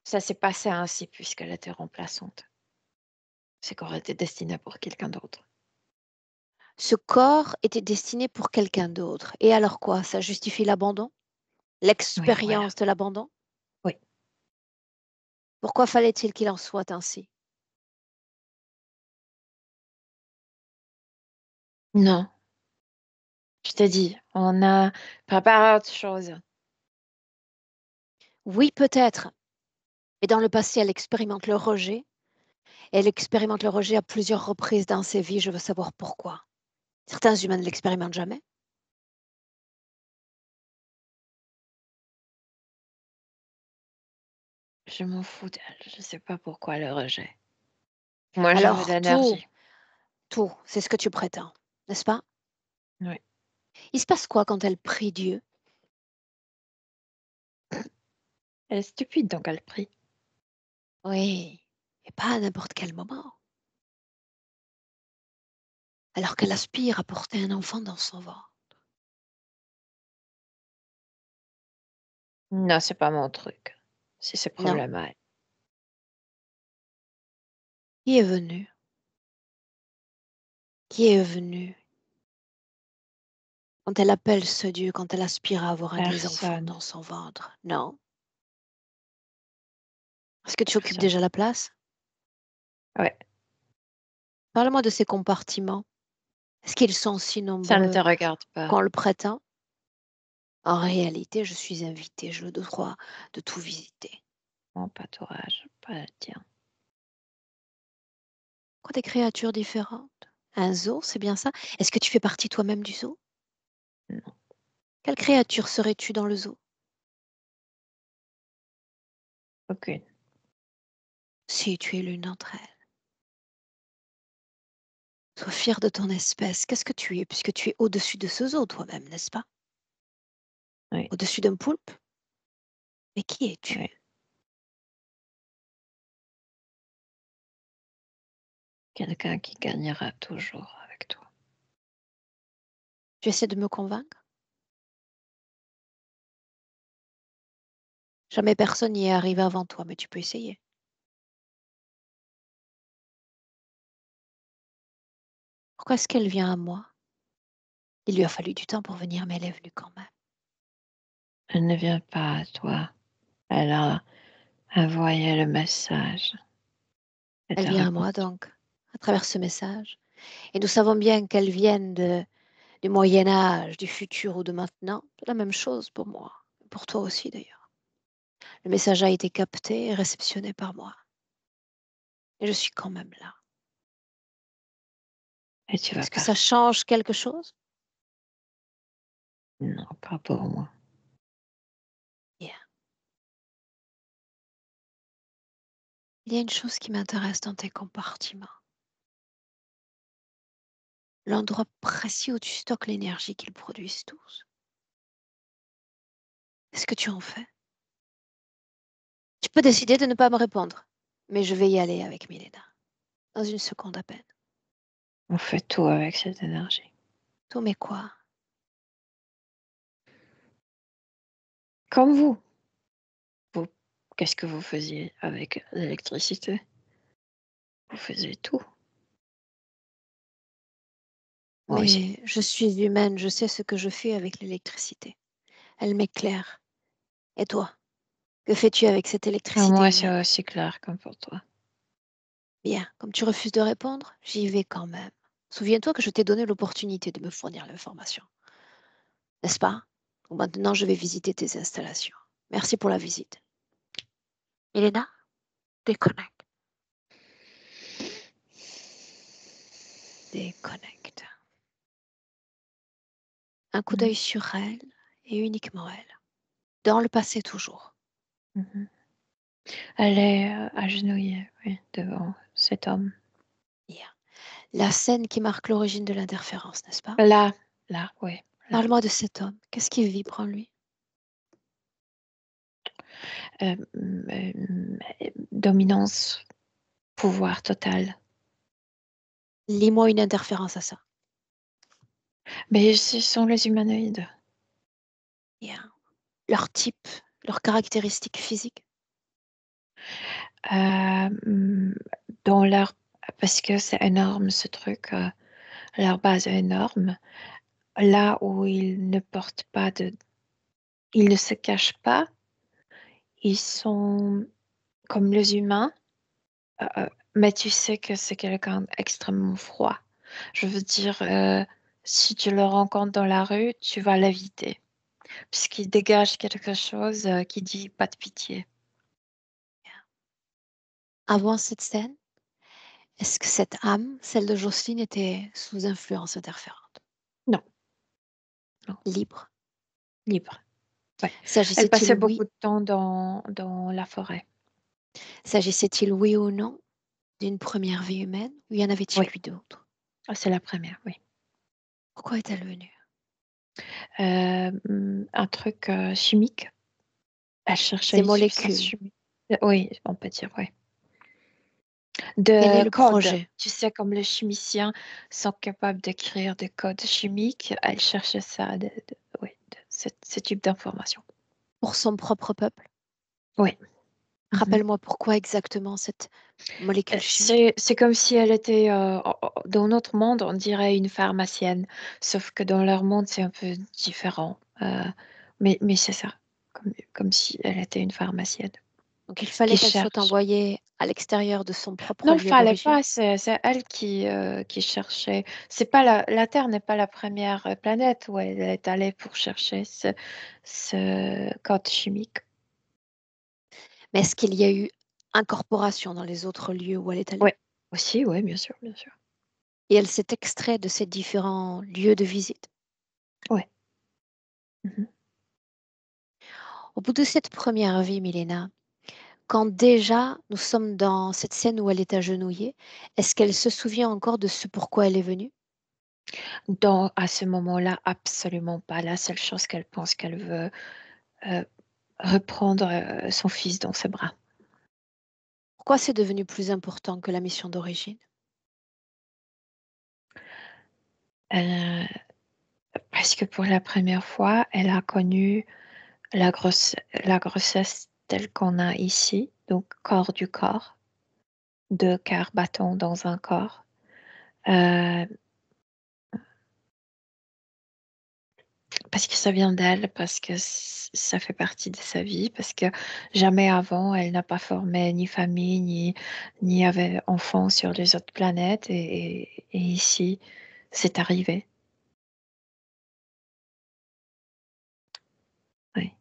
Ça s'est passé ainsi puisqu'elle était remplaçante. C'est qu'on était destiné pour quelqu'un d'autre. Ce corps était destiné pour quelqu'un d'autre. Et alors quoi? Ça justifie l'abandon? Oui, voilà. L'expérience de l'abandon? Oui. Pourquoi fallait-il qu'il en soit ainsi? Non, je t'ai dit, on a préparé autre chose. Oui, peut-être. Mais dans le passé, elle expérimente le rejet. Elle expérimente le rejet à plusieurs reprises dans ses vies. Je veux savoir pourquoi. Certains humains ne l'expérimentent jamais. Je m'en fous d'elle. Je sais pas pourquoi le rejet. Moi, je veux de Alors, l'énergie. tout, c'est ce que tu prétends, n'est-ce pas? Oui. Il se passe quoi quand elle prie Dieu? Elle est stupide, donc elle prie. Oui, et pas à n'importe quel moment. Alors qu'elle aspire à porter un enfant dans son ventre. Non, c'est pas mon truc. Si c'est Non, problème à elle. qui est venu? Qui est venu? Quand elle appelle ce Dieu, quand elle aspire à avoir des enfants Personne. dans son ventre. Non. Est-ce que tu occupes Personne. déjà la place? Ouais. Parle-moi de ces compartiments. Est-ce qu'ils sont si Ça ne te nombreux regarde pas. qu'on le prétend? En réalité, je suis invitée, j'ai le droit de tout visiter. Mon pâturage, pas le tien. Quoi, des créatures différentes? Un zoo, c'est bien ça? Est-ce que tu fais partie toi-même du zoo? Non, Quelle créature serais-tu dans le zoo? aucune. Si tu es l'une d'entre elles. Sois fier de ton espèce. Qu'est-ce que tu es, puisque tu es au-dessus de ce zoo toi-même, n'est-ce pas? Oui, Au-dessus d'un poulpe? Mais qui es-tu? oui. Quelqu'un qui gagnera toujours avec toi. Tu essaies de me convaincre? Jamais personne n'y est arrivé avant toi, mais tu peux essayer. Pourquoi est-ce qu'elle vient à moi? Il lui a fallu du temps pour venir, mais elle est venue quand même. Elle ne vient pas à toi. Elle a envoyé le message. Elle Elle te vient à répond. moi donc, à travers ce message. Et nous savons bien qu'elle vienne du Moyen Âge, du futur ou de maintenant. C'est la même chose pour moi, pour toi aussi d'ailleurs. Le message a été capté et réceptionné par moi. Et je suis quand même là. Et tu vas Est-ce que ça partir. change quelque chose? Non, pas pour moi. Bien. Il y a une chose qui m'intéresse dans tes compartiments. L'endroit précis où tu stockes l'énergie qu'ils produisent tous. Est-ce que tu en fais? Tu peux décider de ne pas me répondre, mais je vais y aller avec Milena, dans une seconde à peine. On fait tout avec cette énergie. Tout mais quoi? Comme vous. Vous, qu'est-ce que vous faisiez avec l'électricité? Vous faisiez tout. Moi aussi. Mais je suis humaine, je sais ce que je fais avec l'électricité. Elle m'éclaire. Et toi, que fais-tu avec cette Pour électricité moi, c'est humaine? aussi clair comme pour toi. Bien, comme tu refuses de répondre, j'y vais quand même. Souviens-toi que je t'ai donné l'opportunité de me fournir l'information, n'est-ce pas? Donc maintenant, je vais visiter tes installations. Merci pour la visite. Elena, déconnecte. Déconnecte. Un coup Mhm, d'œil sur elle et uniquement elle. Dans le passé toujours. mhm. Elle est agenouillée, oui, devant cet homme. Bien. La scène qui marque l'origine de l'interférence, n'est-ce pas? Là, là, oui, là. Parle-moi de cet homme. Qu'est-ce qui vibre en lui? Euh, dominance, pouvoir total. Lis-moi une interférence à ça. Mais ce sont les humanoïdes. Bien. Leur type, leurs caractéristiques physiques. Euh, dans leur, parce que c'est énorme ce truc, leur base est énorme. Là où ils ne portent pas ils ne se cachent pas, ils sont comme les humains, mais tu sais que c'est quelqu'un d'extrêmement froid. Je veux dire, si tu le rencontres dans la rue, tu vas l'éviter, puisqu'il dégage quelque chose qui dit pas de pitié. Avant cette scène, est-ce que cette âme, celle de Jocelyne, était sous influence interférente? Non, non, Libre? libre. Ouais. Elle S'agissait-il passait oui, beaucoup de temps dans la forêt. s'agissait-il oui ou non d'une première vie humaine ou y en avait-il Oui, eu d'autres? c'est la première, oui. Pourquoi est-elle venue? Un truc chimique. Elle cherchait Ces une substance molécules, chimique. Oui, on peut dire, oui. quel est De le code. projet? Tu sais, comme les chimiciens sont capables d'écrire des codes chimiques, elle cherchait ça, oui, ce type d'information. Pour son propre peuple? Oui. Mhm. Rappelle-moi pourquoi exactement cette molécule chimique? C'est comme si elle était dans notre monde, on dirait une pharmacienne, sauf que dans leur monde, c'est un peu différent. Mais c'est ça, comme si elle était une pharmacienne Donc il qui fallait qu'elle soit cherche. envoyée à l'extérieur de son propre Non, il lieu fallait d'origine. pas, c'est elle qui cherchait. C'est pas la Terre n'est pas la première planète où elle est allée pour chercher ce code chimique. Mais est-ce qu'il y a eu incorporation dans les autres lieux où elle est allée? Oui, aussi, oui, bien sûr, bien sûr. Et elle s'est extraite de ces différents lieux de visite. Oui. Mhm. Au bout de cette première vie, Milena, quand déjà nous sommes dans cette scène où elle est agenouillée, est-ce qu'elle se souvient encore de ce pourquoi elle est venue? À ce moment-là, absolument pas. La seule chose qu'elle pense qu'elle veut euh, reprendre son fils dans ses bras. Pourquoi c'est devenu plus important que la mission d'origine? Euh, Parce que pour la première fois, elle a connu la grossesse telle qu'on a ici, donc corps du corps, deux quarts bâtons dans un corps. Euh, Parce que ça vient d'elle, parce que ça fait partie de sa vie, parce que jamais avant, elle n'a pas formé ni famille, ni avait enfant sur les autres planètes, et ici, c'est arrivé. Oui.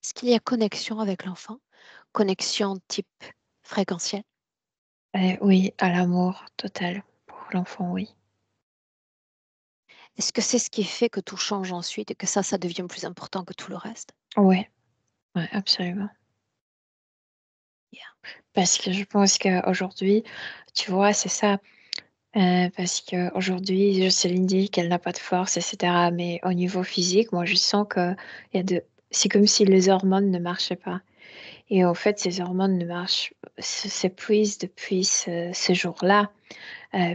Est-ce qu'il y a connexion avec l'enfant? Connexion type fréquentiel? Oui, à l'amour total pour l'enfant, oui. Est-ce que c'est ce qui fait que tout change ensuite et que ça devient plus important que tout le reste? Oui, ouais, absolument. Yeah. Parce que je pense qu'aujourd'hui, tu vois, c'est ça. Parce qu'aujourd'hui, Jocelyne dit qu'elle n'a pas de force, etc. Mais au niveau physique, moi, je sens que il y a de... c'est comme si les hormones ne marchaient pas. Et en fait, ces hormones ne marchent, s'épuisent depuis ce jour-là.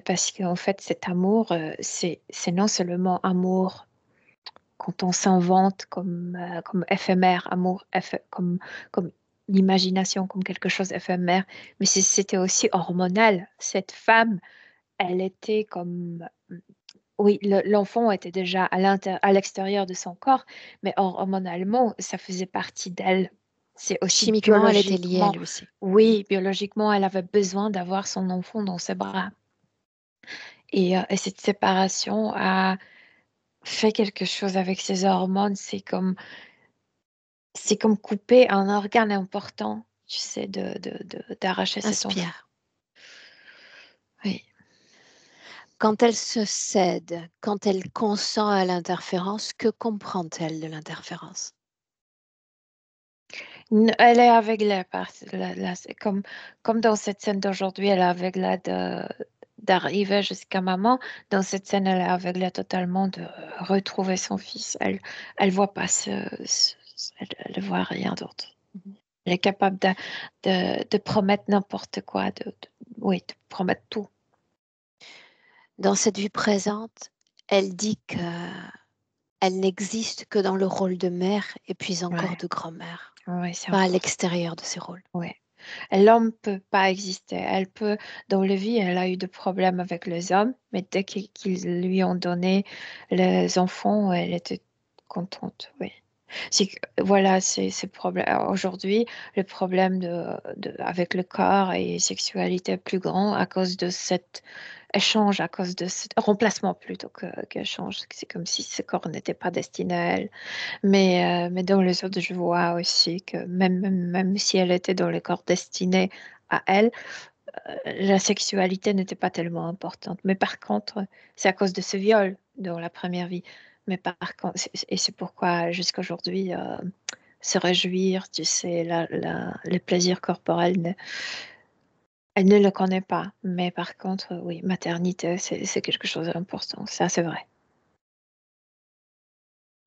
Parce qu'en fait, cet amour, c'est non seulement amour quand on s'invente comme éphémère, amour comme l'imagination, comme quelque chose d'éphémère, mais c'était aussi hormonal. Cette femme, elle était comme... Oui, l'enfant était déjà à l'extérieur de son corps, mais hormonalement, ça faisait partie d'elle. C'est aussi Chimiquement, elle était liée à biologiquement, lui aussi. oui, biologiquement, elle avait besoin d'avoir son enfant dans ses bras. Et cette séparation a fait quelque chose avec ses hormones. C'est comme couper un organe important, tu sais, d'arracher cet enfant. Inspire. Oui. Quand elle se cède, quand elle consent à l'interférence, que comprend-elle de l'interférence? Elle est aveuglée c'est comme dans cette scène d'aujourd'hui, elle est aveuglée d'arriver jusqu'à maman. Dans cette scène, elle est aveuglée totalement de retrouver son fils. Elle voit pas elle voit rien d'autre. Mhm. Elle est capable de promettre n'importe quoi, oui, de promettre tout. Dans cette vie présente, elle dit que Elle n'existe que dans le rôle de mère et puis encore Ouais, de grand-mère, ouais, c'est pas à important. l'extérieur de ces rôles. Ouais. L'homme peut pas exister. Elle peut, dans la vie, elle a eu des problèmes avec les hommes, mais dès qu'ils lui ont donné les enfants, elle était contente. Oui. Voilà, c'est le problème. Alors, aujourd'hui, le problème avec le corps et sexualité est plus grand à cause de cet échange, à cause de ce remplacement plutôt qu'échange. C'est comme si ce corps n'était pas destiné à elle. Mais dans les autres, je vois aussi que même si elle était dans le corps destiné à elle, la sexualité n'était pas tellement importante. Mais par contre, c'est à cause de ce viol dans la première vie. Mais par contre, et c'est pourquoi jusqu'à aujourd'hui, se réjouir, tu sais, le plaisir corporel, elle ne le connaît pas. Mais par contre, oui, maternité, c'est quelque chose d'important. Ça, c'est vrai.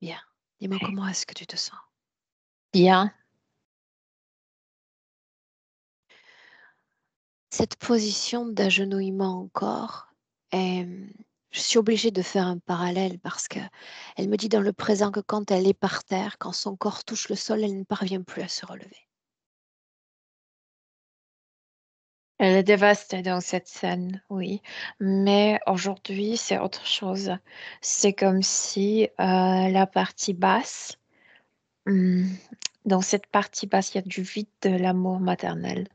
Bien. Dis-moi Ouais. comment est-ce que tu te sens? Bien. Cette position d'agenouillement encore, je suis obligée de faire un parallèle parce que elle me dit dans le présent que quand elle est par terre, quand son corps touche le sol, elle ne parvient plus à se relever. Elle est dévastée dans cette scène, oui. Mais aujourd'hui, c'est autre chose. C'est comme si la partie basse, hum, dans cette partie basse, il y a du vide de l'amour maternel.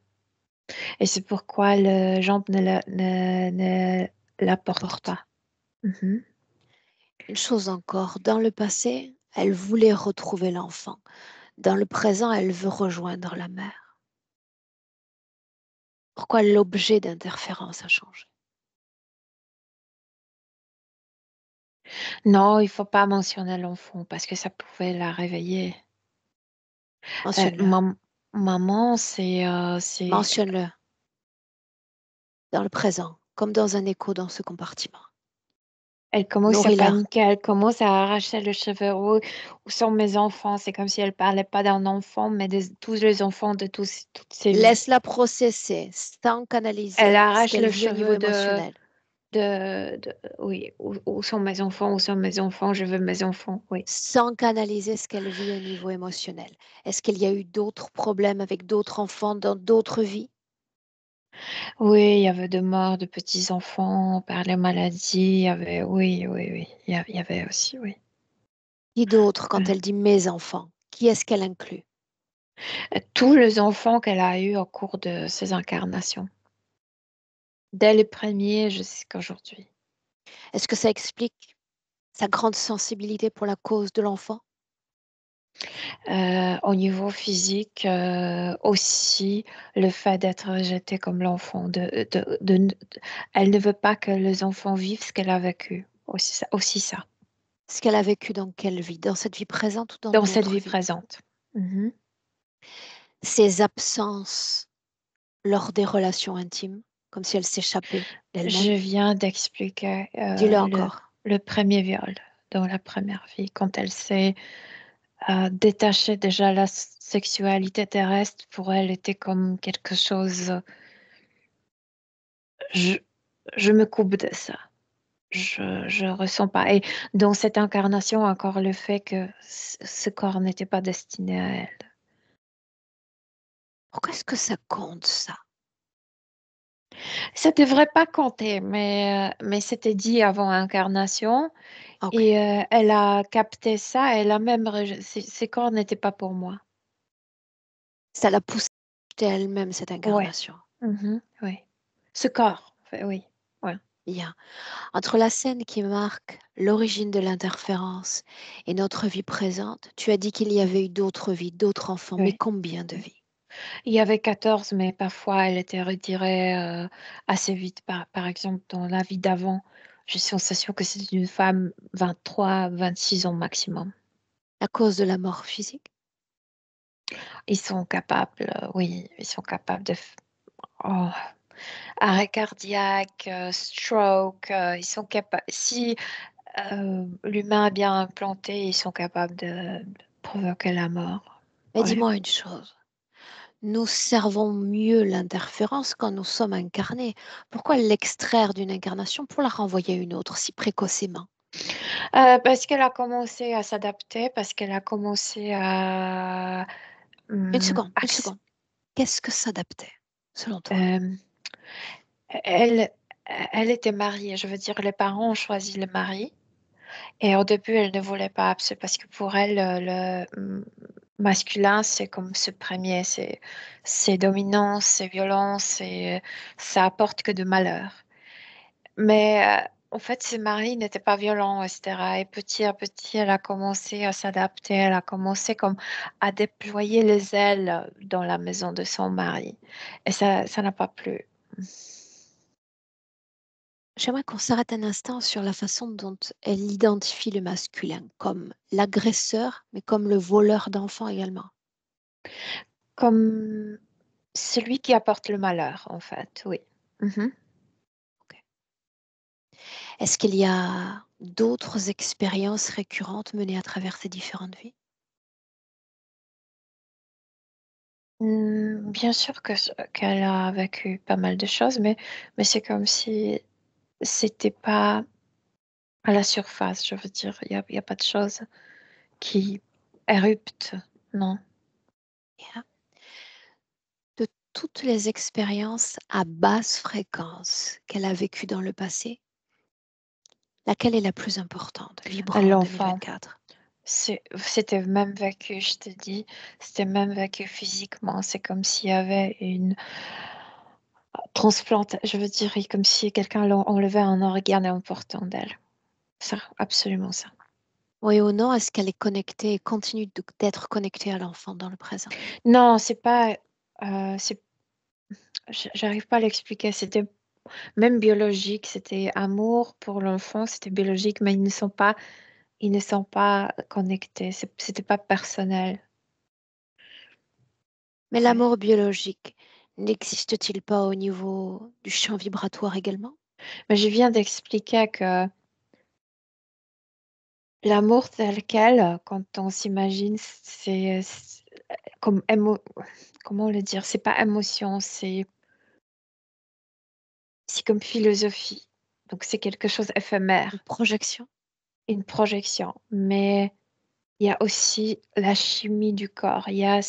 Et c'est pourquoi le jambe ne la porte Porte. pas. Mhm. Une chose encore, dans le passé, elle voulait retrouver l'enfant. Dans le présent, elle veut rejoindre la mère. Pourquoi l'objet d'interférence a changé? Non, il faut pas mentionner l'enfant parce que ça pouvait la réveiller. Mentionne-le. Maman, c'est Mentionne-le dans le présent, comme dans un écho dans ce compartiment. Elle commence à Nourris-la. paniquer, elle commence à arracher le cheveu. Où sont mes enfants? C'est comme si elle parlait pas d'un enfant, mais de tous les enfants de toutes ses vies. Laisse-la processer sans Elle canaliser ce arrache qu'elle le vit au niveau cheveu émotionnel. oui, où sont mes enfants? Où sont mes enfants? Je veux mes enfants, oui. Sans canaliser ce qu'elle vit au niveau émotionnel. Est-ce qu'il y a eu d'autres problèmes avec d'autres enfants dans d'autres vies? Oui, il y avait de morts de petits-enfants par les maladies. Il y avait, oui, oui, oui. Il y avait aussi, oui. Qui d'autre Euh, quand elle dit mes enfants? Qui est-ce qu'elle inclut? Tous les enfants qu'elle a eus au cours de ses incarnations. Dès le premier jusqu'à aujourd'hui. Est-ce que ça explique sa grande sensibilité pour la cause de l'enfant? Au niveau physique, aussi, le fait d'être rejetée comme l'enfant, elle ne veut pas que les enfants vivent ce qu'elle a vécu. Aussi ça, Ce qu'elle a vécu dans quelle vie? Dans cette vie présente ou dans dans cette d'autres vie vies? présente. Mhm. Ses absences lors des relations intimes, comme si elle s'échappait Je d'elle-même. viens d'expliquer Dis-le encore. le premier viol dans la première vie, quand elle s'est détachée déjà la sexualité terrestre, pour elle était comme quelque chose, je, je me coupe de ça. Je ressens pas. Et dans cette incarnation, encore le fait que ce corps n'était pas destiné à elle. Pourquoi est-ce que ça compte, ça? Ça devrait pas compter, mais c'était dit avant incarnation Ok. et elle a capté ça. Elle a même ces corps n'étaient pas pour moi. Ça l'a poussée à elle-même, cette Ouais. incarnation. Mhm, oui. Ce corps, oui. Ouais. Bien. Entre la scène qui marque l'origine de l'interférence et notre vie présente, tu as dit qu'il y avait eu d'autres vies, d'autres enfants, mais Oui. combien de vies? Il y avait 14, mais parfois elle était retirée assez vite. Par exemple, dans la vie d'avant, j'ai sensation que c'est une femme 23, 26 ans maximum. À cause de la mort physique? Ils sont capables, oui, ils sont capables oh, arrêt cardiaque, stroke, ils sont capables. Si l'humain est bien implanté, ils sont capables de provoquer la mort. Mais Ouais. dis-moi une chose. Nous servons mieux l'interférence quand nous sommes incarnés. Pourquoi l'extraire d'une incarnation pour la renvoyer à une autre si précocement? Parce qu'elle a commencé à s'adapter, parce qu'elle a commencé à... Une seconde, une acc- seconde. Qu'est-ce que s'adapter, selon toi? euh, elle, elle était mariée, je veux dire, les parents ont choisi le mari. Et au début, elle ne voulait pas, c'est parce que pour elle, masculin, c'est comme ce premier, c'est dominant, c'est violent, ça apporte que de malheur. Mais en fait, ce mari n'était pas violent, etc. Et petit à petit, elle a commencé à s'adapter, elle a commencé comme à déployer les ailes dans la maison de son mari. Et ça n'a pas plu. J'aimerais qu'on s'arrête un instant sur la façon dont elle identifie le masculin, comme l'agresseur, mais comme le voleur d'enfants également. Comme celui qui apporte le malheur, en fait, oui. Mhm. Ok. Est-ce qu'il y a d'autres expériences récurrentes menées à travers ces différentes vies? Bien sûr qu'elle a vécu pas mal de choses, mais c'est comme si c'était pas à la surface, je veux dire. Il y a pas de choses qui éruptent, non. Yeah. De toutes les expériences à basse fréquence qu'elle a vécues dans le passé, laquelle est la plus importante, vibrant en L'enfant, 2024? c'était même vécu, je te dis, c'était même vécu physiquement. C'est comme s'il y avait une transplante, je veux dire, comme si quelqu'un enlevait un organe important d'elle. Ça, absolument ça. Oui ou non, est-ce qu'elle est connectée et continue d'être connectée à l'enfant dans le présent? Non, c'est pas. C'est J'arrive pas à l'expliquer. C'était même biologique, c'était amour pour l'enfant, c'était biologique, mais ils ne sont pas connectés. C'était pas personnel. Mais Ouais. l'amour biologique n'existe-t-il pas au niveau du champ vibratoire également? Mais je viens d'expliquer que l'amour tel quel, quand on s'imagine, c'est comme comment le dire? C'est pas émotion, c'est comme philosophie. Donc c'est quelque chose Une éphémère, projection? une projection. Mais il y a aussi la chimie du corps. Il y a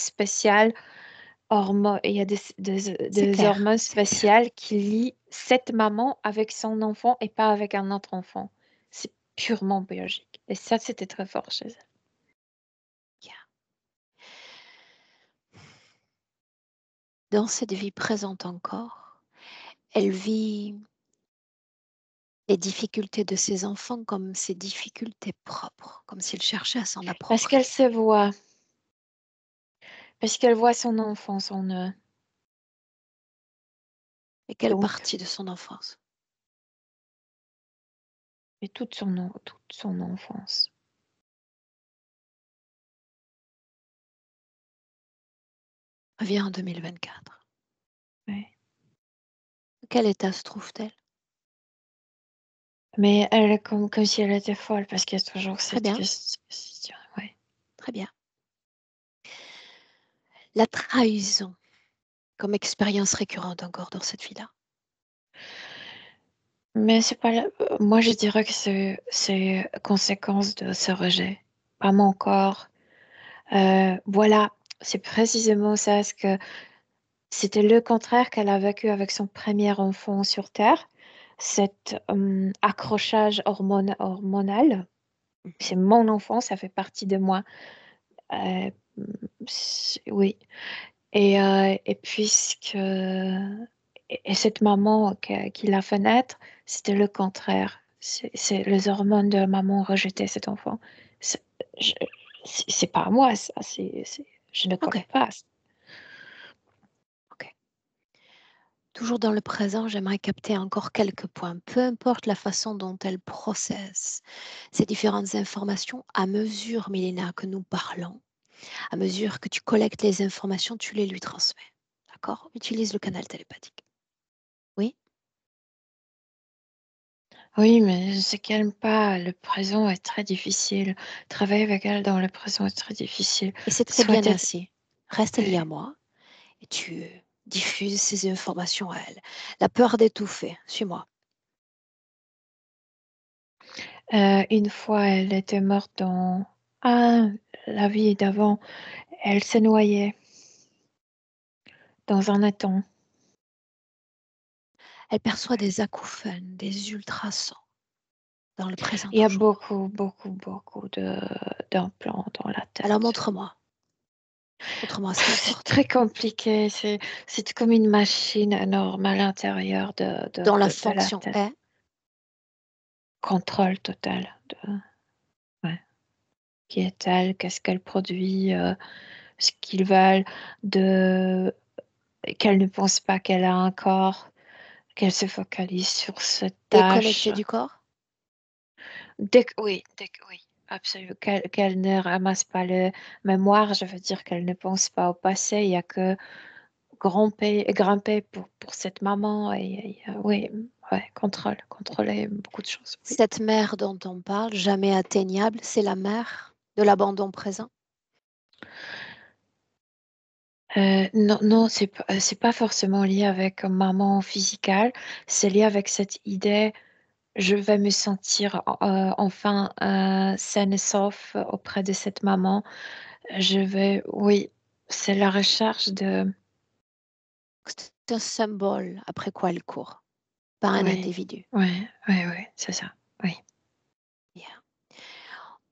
il y a C'est des clair, hormones c'est clair. spéciales qui lient cette maman avec son enfant et pas avec un autre enfant. C'est purement biologique. Et ça, c'était très fort chez elle. Yeah. Dans cette vie présente encore, elle vit les difficultés de ses enfants comme ses difficultés propres, comme s'il cherchait à s'en Parce qu'elle approprier. se voit, parce qu'elle voit son enfance en eux. Et quelle Donc, partie de son enfance? et toute son enfance. Revient en 2024. Ouais. Dans quel état se trouve-t-elle? Mais elle est comme si elle était folle parce qu'il y a toujours Très cette bien, question. Ouais. très bien. La trahison comme expérience récurrente encore dans cette vie-là. Mais c'est pas moi, je dirais que c'est conséquence de ce rejet. Pas mon corps. Voilà, c'est précisément ça, ce que c'était le contraire qu'elle a vécu avec son premier enfant sur Terre, cet accrochage hormonal. C'est Mhm. mon enfant, ça fait partie de moi. Euh, oui. Et puisque et cette maman qui l'a fait naître, c'était le contraire. C'est les hormones de maman rejetaient cet enfant. C'est je- c'est pas à moi, ça. Je ne Ok, connais pas. ok. Toujours dans le présent, j'aimerais capter encore quelques points, peu importe la façon dont elle processe ces différentes informations, à mesure, Mélina, que nous parlons, à mesure que tu collectes les informations, tu les lui transmets. D'accord? Utilise le canal télépathique. Oui? Oui, mais je sais qu'elle n'aime pas. Le présent est très difficile. Travailler avec elle dans le présent est très difficile. Et c'est très bien Souhaiter. ainsi. Reste lié à moi et tu diffuses ces informations à elle. La peur d'étouffer, suis-moi. Une fois, elle était morte dans la vie d'avant. Elle s'est noyée dans un étang. Elle perçoit des acouphènes, des ultrasons dans le présent Il y a toujours. beaucoup d'implants dans la Alors tête. montre-moi. Montre-moi ce qu'elle C'est porte. très compliqué. C'est comme une machine énorme à l'intérieur Dont la de la fonction tête. est, Contrôle total ouais. Qui est-elle? Qu'est-ce qu'elle produit? Ce qu'ils veulent, qu'elle ne pense pas qu'elle a un corps, qu'elle se focalise sur cette tâche. déconnectée du corps. Oui, absolument. Qu'elle ne ramasse pas le mémoire, je veux dire qu'elle ne pense pas au passé, il n'y a que grimper pour cette maman. Oui, ouais, contrôler beaucoup de choses. Oui. Cette mer dont on parle, jamais atteignable, c'est la mer de l'abandon présent. Non, c'est pas forcément lié avec maman physicale, c'est lié avec cette idée, je vais me sentir enfin saine et sauf auprès de cette maman. Oui, c'est la recherche de, C'est un symbole après quoi elle court, pas un oui, individu. oui, c'est ça, oui. Bien.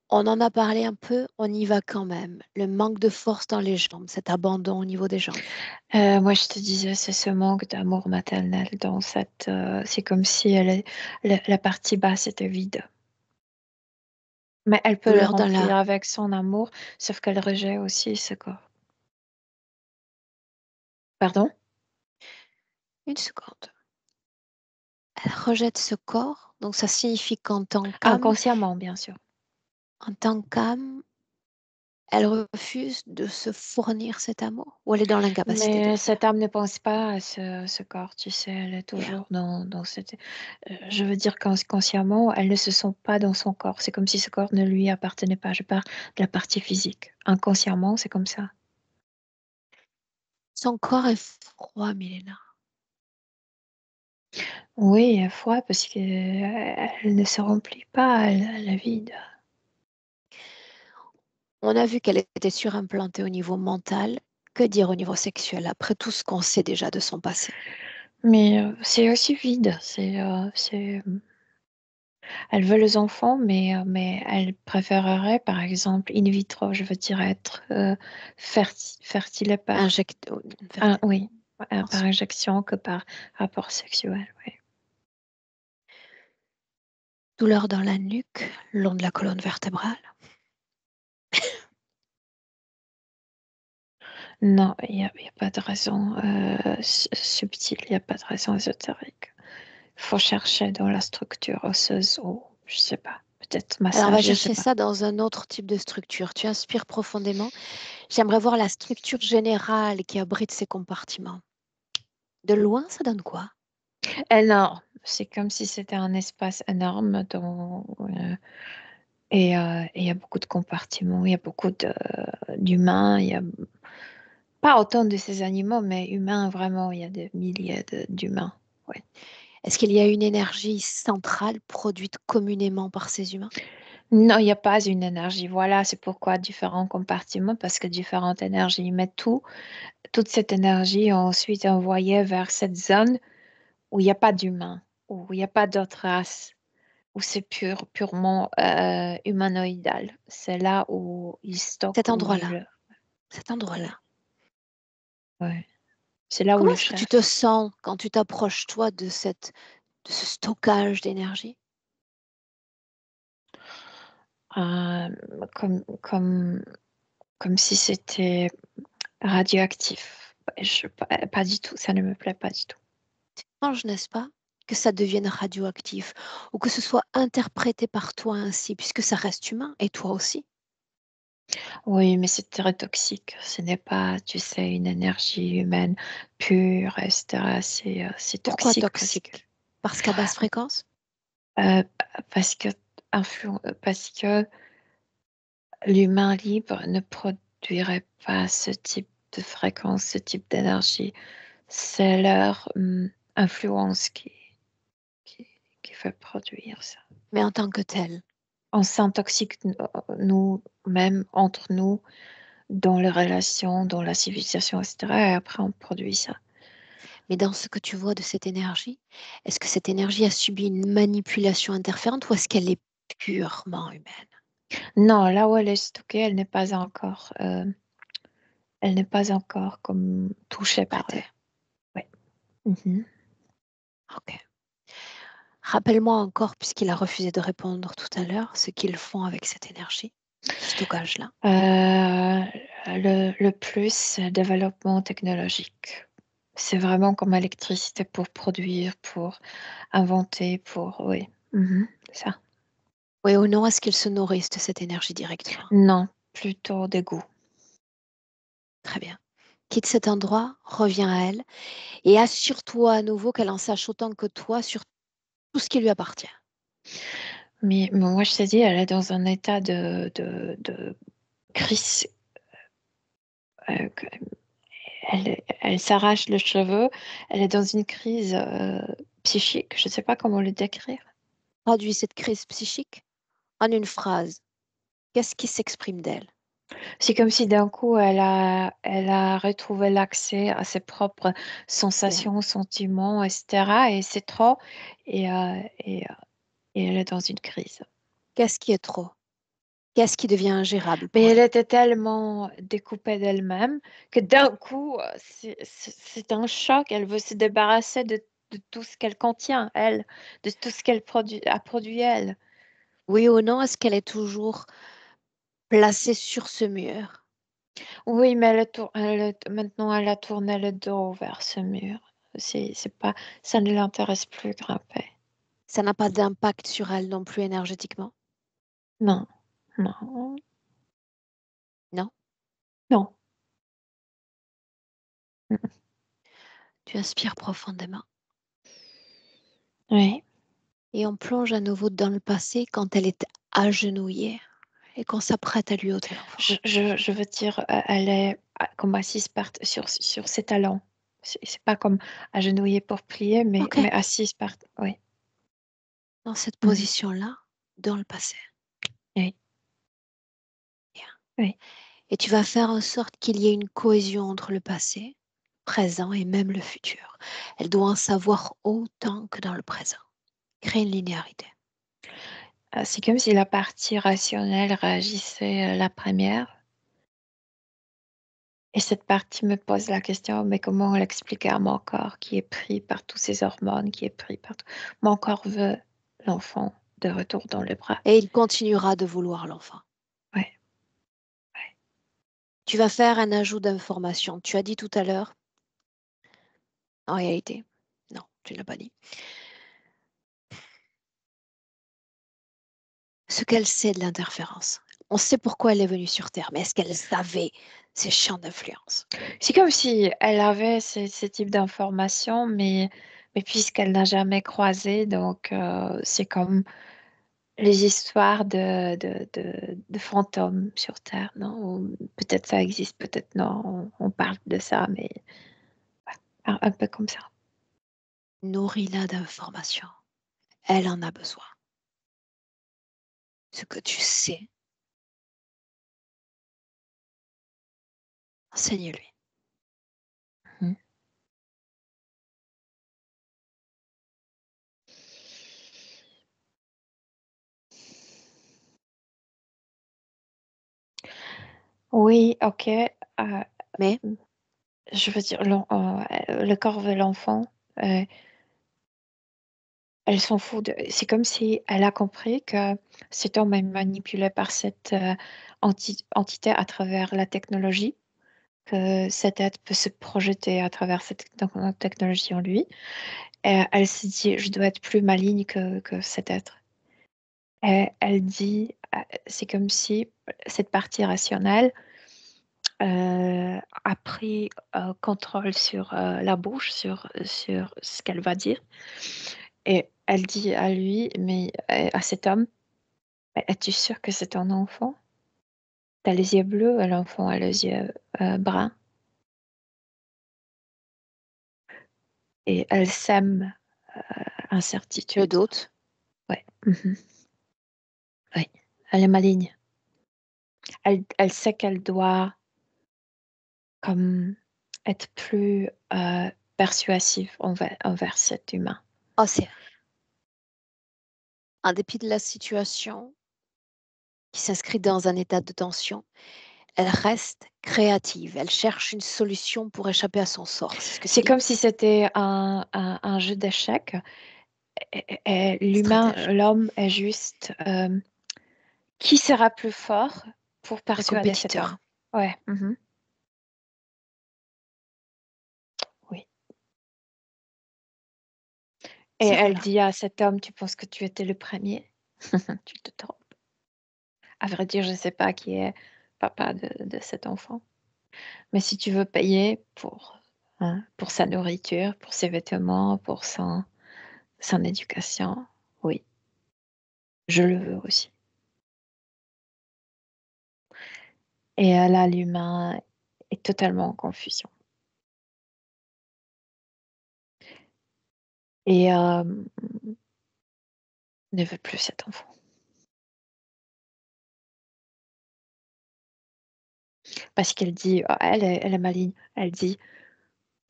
On en a parlé un peu, on y va quand même. Le manque de force dans les jambes, cet abandon au niveau des jambes. Moi, je te disais, c'est ce manque d'amour maternel dans cette, c'est comme si la partie basse était vide. Mais elle peut le Douleur dans remplir la... avec son amour, sauf qu'elle rejette aussi ce corps. Pardon? Une seconde. Elle rejette ce corps, donc ça signifie Inconsciemment, bien sûr. en tant qu'âme, elle refuse de se fournir cet amour ou elle est dans l'incapacité de Mais le cette faire. âme ne pense pas à ce corps, tu sais, elle est Bien. toujours dans cette... je veux dire qu'inconsciemment, elle ne se sent pas dans son corps. C'est comme si ce corps ne lui appartenait pas. Je parle de la partie physique. Inconsciemment, c'est comme ça. Son corps est froid, Milena. Oui, froid parce qu'elle ne se remplit pas, elle est vide. On a vu qu'elle était surimplantée au niveau mental. Que dire au niveau sexuel après tout ce qu'on sait déjà de son passé? Mais c'est aussi vide. Elle veut les enfants, mais elle préférerait, par exemple, in vitro, je veux dire, être fertile Injecte... oui, par injection que par rapport sexuel. Oui. Douleur dans la nuque, le long de la colonne vertébrale. Non, il n'y a pas de raison subtile, il n'y a pas de raison ésotérique. Il faut chercher dans la structure osseuse ou, je sais pas, peut-être Alors, on va massage, je sais chercher pas. ça dans un autre type de structure. Tu inspires profondément. J'aimerais voir la structure générale qui abrite ces compartiments. De loin, ça donne quoi? Énorme. C'est comme si c'était un espace énorme et il y a beaucoup de compartiments, il y a beaucoup d'humains, il y a pas autant de ces animaux, mais humains, vraiment, il y a des milliers d'humains. Ouais. Est-ce qu'il y a une énergie centrale produite communément par ces humains? Non, il n'y a pas une énergie. Voilà, c'est pourquoi différents compartiments, parce que différentes énergies. Mais toute cette énergie est ensuite envoyée vers cette zone où il n'y a pas d'humains, où il n'y a pas d'autres races, où c'est purement humanoïdal. C'est là où ils Cet stockent, où endroit-là. ils... Cet endroit-là. Ouais. C'est là où Comment le est-ce que tu te chef. sens quand tu t'approches, toi, de ce stockage d'énergie? euh, comme, comme, comme si c'était radioactif. Pas du tout, ça ne me plaît pas du tout. Étrange, n'est-ce pas? Que ça devienne radioactif ou que ce soit interprété par toi ainsi, puisque ça reste humain et toi aussi. Oui, mais c'est très toxique. Ce n'est pas, tu sais, une énergie humaine pure, etc. C'est Pourquoi toxique toxique? Parce qu'à basse fréquence? euh, parce que, parce que l'humain libre ne produirait pas ce type de fréquence, ce type d'énergie. C'est leur influence qui, qui fait produire ça. Mais en tant que tel. On s'intoxique nous-mêmes, entre nous, dans les relations, dans la civilisation, etc. Et après, on produit ça. Mais dans ce que tu vois de cette énergie, est-ce que cette énergie a subi une manipulation interférente ou est-ce qu'elle est purement humaine? Non, là où elle est stockée, elle n'est pas encore comme touchée par eux. Prêtée. Ouais. Mhm. Ok. Rappelle-moi encore, puisqu'il a refusé de répondre tout à l'heure, ce qu'ils font avec cette énergie, ce stockage-là. Le plus, c'est le développement technologique. C'est vraiment comme électricité pour produire, pour inventer, pour... Oui, ça. Oui ou non, est-ce qu'ils se nourrissent de cette énergie directement? Non, plutôt des goûts. Très bien. Quitte cet endroit, reviens à elle et assure-toi à nouveau qu'elle en sache autant que toi sur tout ce qui lui appartient. Mais moi, je t'ai dit, elle est dans un état de crise. Elle s'arrache le cheveu. Elle est dans une crise psychique. Je ne sais pas comment le décrire. Traduis cette crise psychique en une phrase. Qu'est-ce qui s'exprime d'elle? C'est comme si d'un coup, elle a retrouvé l'accès à ses propres Bien. sensations, sentiments, etc. Et c'est trop. Et, euh, et, euh, et elle est dans une crise. Qu'est-ce qui est trop? Qu'est-ce qui devient ingérable Mais pour elle elle? était tellement découpée d'elle-même que d'un coup, c'est un choc. Elle veut se débarrasser de tout ce qu'elle contient, elle, de tout ce qu'elle a produit, elle. Oui ou non, est-ce qu'elle est toujours placée sur ce mur? Oui, mais maintenant, elle a tourné le dos vers ce mur. C'est pas, ça ne l'intéresse plus grimper. Ça n'a pas d'impact sur elle non plus énergétiquement? Non, non, Non? non. Tu inspires profondément Oui. et on plonge à nouveau dans le passé quand elle est agenouillée et qu'on s'apprête à lui ôter l'enfant. Je veux dire, elle est comme assise sur ses talons. C'est pas comme agenouillée pour plier, Ok, mais assise oui. dans cette Mhm. position-là, dans le passé. Oui, Bien. oui. Et tu vas faire en sorte qu'il y ait une cohésion entre le passé, présent et même le futur. Elle doit en savoir autant que dans le présent. Créer une linéarité. C'est comme si la partie rationnelle réagissait la première. Et cette partie me pose la question, mais comment l'expliquer à mon corps qui est pris par tous ces hormones, qui est pris par tout. Mon corps veut l'enfant de retour dans les bras. Et il continuera de vouloir l'enfant. Ouais. Tu vas faire un ajout d'information. Tu as dit tout à l'heure, en réalité, non, tu ne l'as pas dit, ce qu'elle sait de l'interférence. On sait pourquoi elle est venue sur Terre, mais est-ce qu'elle savait ses champs d'influence? C'est comme si elle avait ce type d'informations, mais puisqu'elle n'a jamais croisé, donc c'est comme les histoires de fantômes sur Terre, non? Ou peut-être ça existe, peut-être non. On parle de ça, mais un peu comme ça. Nourris-la d'informations. Elle en a besoin. Ce que tu sais, enseigne-lui. Mhm. Oui, ok. Mais Je veux dire, le corps de l'enfant, euh, elle s'en fout c'est comme si elle a compris que cet homme est manipulé par cette entité à travers la technologie, que cette être peut se projeter à travers cette technologie en lui. Et elle se dit, je dois être plus maligne que cet être. Et elle dit, c'est comme si cette partie rationnelle a pris contrôle sur la bouche, sur ce qu'elle va dire. Et elle dit à lui, mais à cet homme, es-tu sûr que c'est ton enfant? T'as les yeux bleus, et l'enfant a les yeux bruns. Et elle sème le incertitude. doute, Ouais. Oui, elle est maligne. Elle sait qu'elle doit comme être plus persuasive envers cet humain. Oh, c'est en dépit de la situation qui s'inscrit dans un état de tension, elle reste créative. Elle cherche une solution pour échapper à son sort. C'est ce que tu C'est dis? comme si c'était un jeu d'échecs. Et l'humain, Stratège. l'homme est juste qui sera plus fort pour Un persuader cet homme. compétiteur. Ouais. Oui. Et C'est elle voilà. dit à cet homme, tu penses que tu étais le premier? Tu te trompes. À vrai dire, je ne sais pas qui est papa de cet enfant. Mais si tu veux payer pour sa nourriture, pour ses vêtements, pour son éducation, oui, je le veux aussi. Et là, l'humain est totalement en confusion. Et ne veut plus cet enfant. Parce qu'elle dit, elle est maligne, elle dit,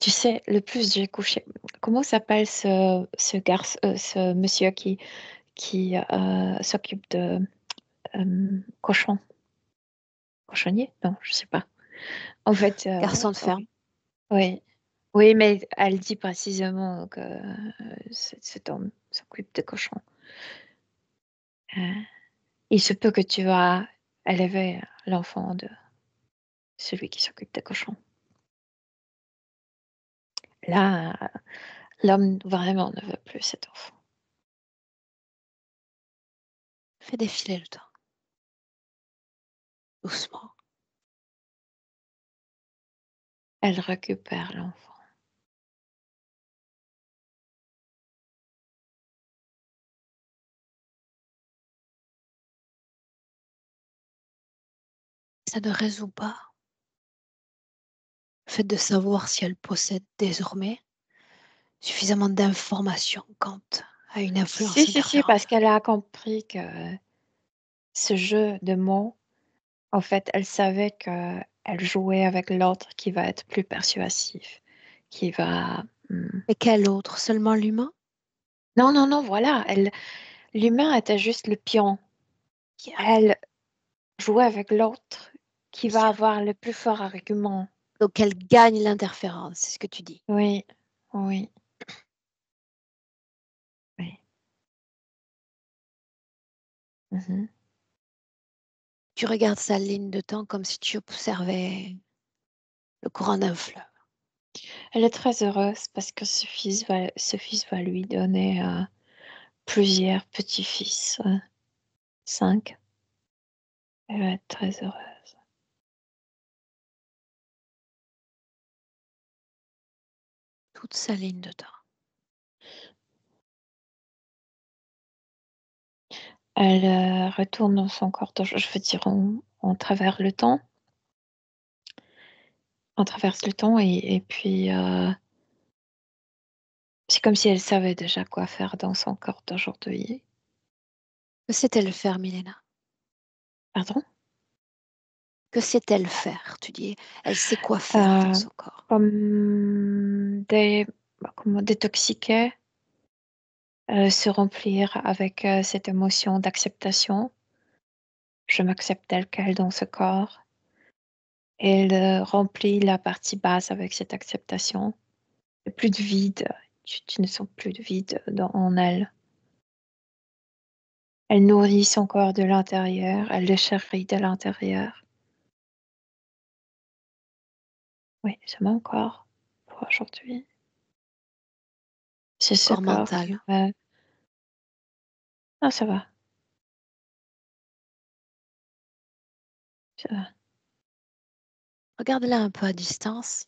tu sais, le plus j'ai couché. Comment s'appelle ce garçon, ce monsieur qui s'occupe de cochons? Cochonnier? Non, je sais pas. En fait, Garçon de ferme. oui. Oui, mais elle dit précisément que cet homme s'occupe de cochons. Euh, il se peut que tu vas élever l'enfant de celui qui s'occupe des cochons. Là, l'homme vraiment ne veut plus cet enfant. Fais défiler le temps. Doucement. Elle récupère l'enfant. Ça ne résout pas le fait de savoir si elle possède désormais suffisamment d'informations quant à une influence Si, interférente. parce qu'elle a compris que ce jeu de mots, en fait, elle savait que elle jouait avec l'autre qui va être plus persuasif, qui va... Et quel autre? Seulement l'humain? Non, non, non, voilà. L'humain était juste le pion. Yeah. Elle jouait avec l'autre qui va Yeah. avoir le plus fort argument. Donc elle gagne l'interférence, c'est ce que tu dis. Oui, oui, oui. Mhm. Tu regardes sa ligne de temps comme si tu observais le courant d'un fleuve. Elle est très heureuse parce que ce fils va lui donner plusieurs petits-fils. 5. Elle va être très heureuse. Toute sa ligne de temps. Elle retourne dans son corps, je veux dire, on traverse le temps. On traverse le temps et puis c'est comme si elle savait déjà quoi faire dans son corps d'aujourd'hui. Que sait-elle faire, Milena? Pardon? Que sait-elle faire? Tu dis, elle sait quoi faire dans Euh, son corps. comme comment détoxiquer, se remplir avec cette émotion d'acceptation. Je m'accepte telle quelle dans ce corps. Elle remplit la partie basse avec cette acceptation. Il y a plus de vide. Tu ne sens plus de vide en elle. Elle nourrit son corps de l'intérieur. Elle le chérit de l'intérieur. Oui, c'est mon corps pour aujourd'hui. C'est ce Corps corps qui mental. me... Ah, ça va. Ça va. Regarde-la un peu à distance.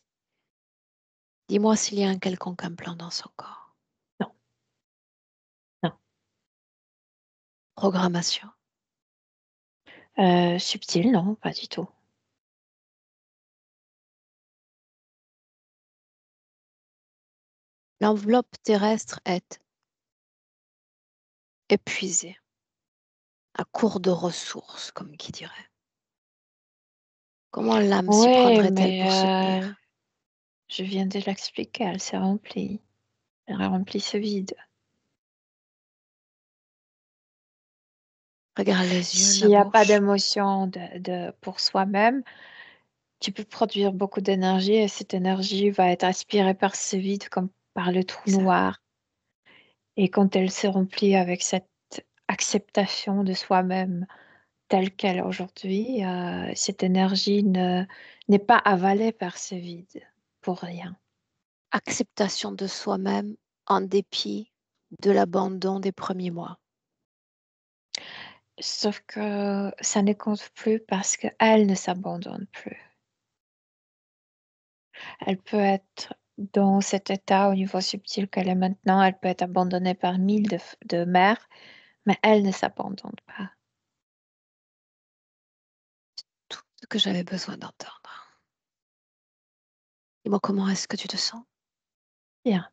Dis-moi s'il y a un quelconque implant dans son corps. Non, non. Programmation. Subtil, non, pas du tout. L'enveloppe terrestre est épuisée, à court de ressources, comme qui dirait. Comment l'âme s'y Oui, prendrait-elle pour mais soutenir? je viens de l'expliquer, elle s'est remplie. Elle a rempli ce vide. Regarde les yeux, S'il la n'y a pas bouche. d'émotion pour soi-même, tu peux produire beaucoup d'énergie et cette énergie va être aspirée par ce vide comme par le trou Ça. noir. Et quand elle se remplit avec cette acceptation de soi-même telle qu'elle est aujourd'hui, cette énergie n'est pas avalée par ce vide pour rien. Acceptation de soi-même en dépit de l'abandon des premiers mois. Sauf que ça ne compte plus parce qu'elle ne s'abandonne plus. Elle peut être dans cet état au niveau subtil qu'elle est maintenant, elle peut être abandonnée par mille de mères, mais elle ne s'abandonne pas. Tout ce que j'avais besoin d'entendre. Dis-moi, comment est-ce que tu te sens? Bien,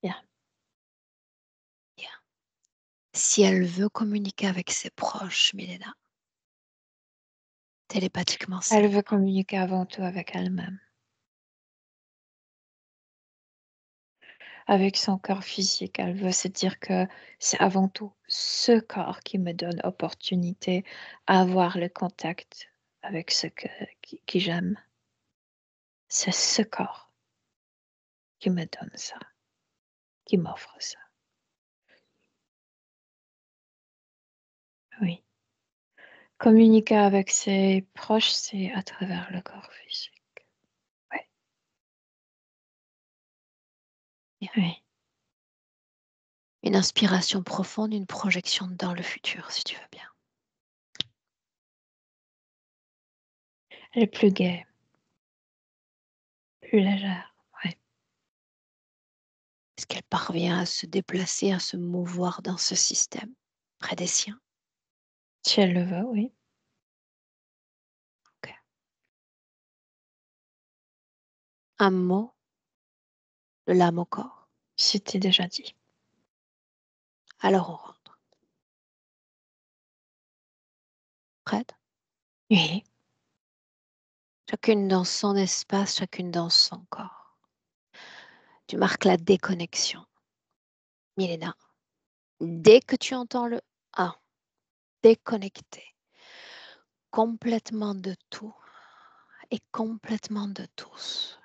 bien. Bien. Si elle veut communiquer avec ses proches, Milena, télépathiquement Elle seulement, veut communiquer avant tout avec elle-même, avec son corps physique. Elle veut se dire que c'est avant tout ce corps qui me donne opportunité à avoir le contact avec qui j'aime. C'est ce corps qui me donne ça, qui m'offre ça. Oui. Communiquer avec ses proches, c'est à travers le corps physique. Oui. Oui. une inspiration profonde, une projection dans le futur, si tu veux bien. Elle est plus gaie, plus légère. Oui. Est-ce qu'elle parvient à se déplacer, à se mouvoir dans ce système, près des siens? Si elle le veut, oui. Ok. Un mot de l'âme au corps. C'était déjà dit. Alors on rentre. Prête? Oui. Chacune dans son espace, chacune dans son corps. Tu marques la déconnexion. Milena, dès que tu entends le A, déconnecté, complètement de tout et complètement de tous.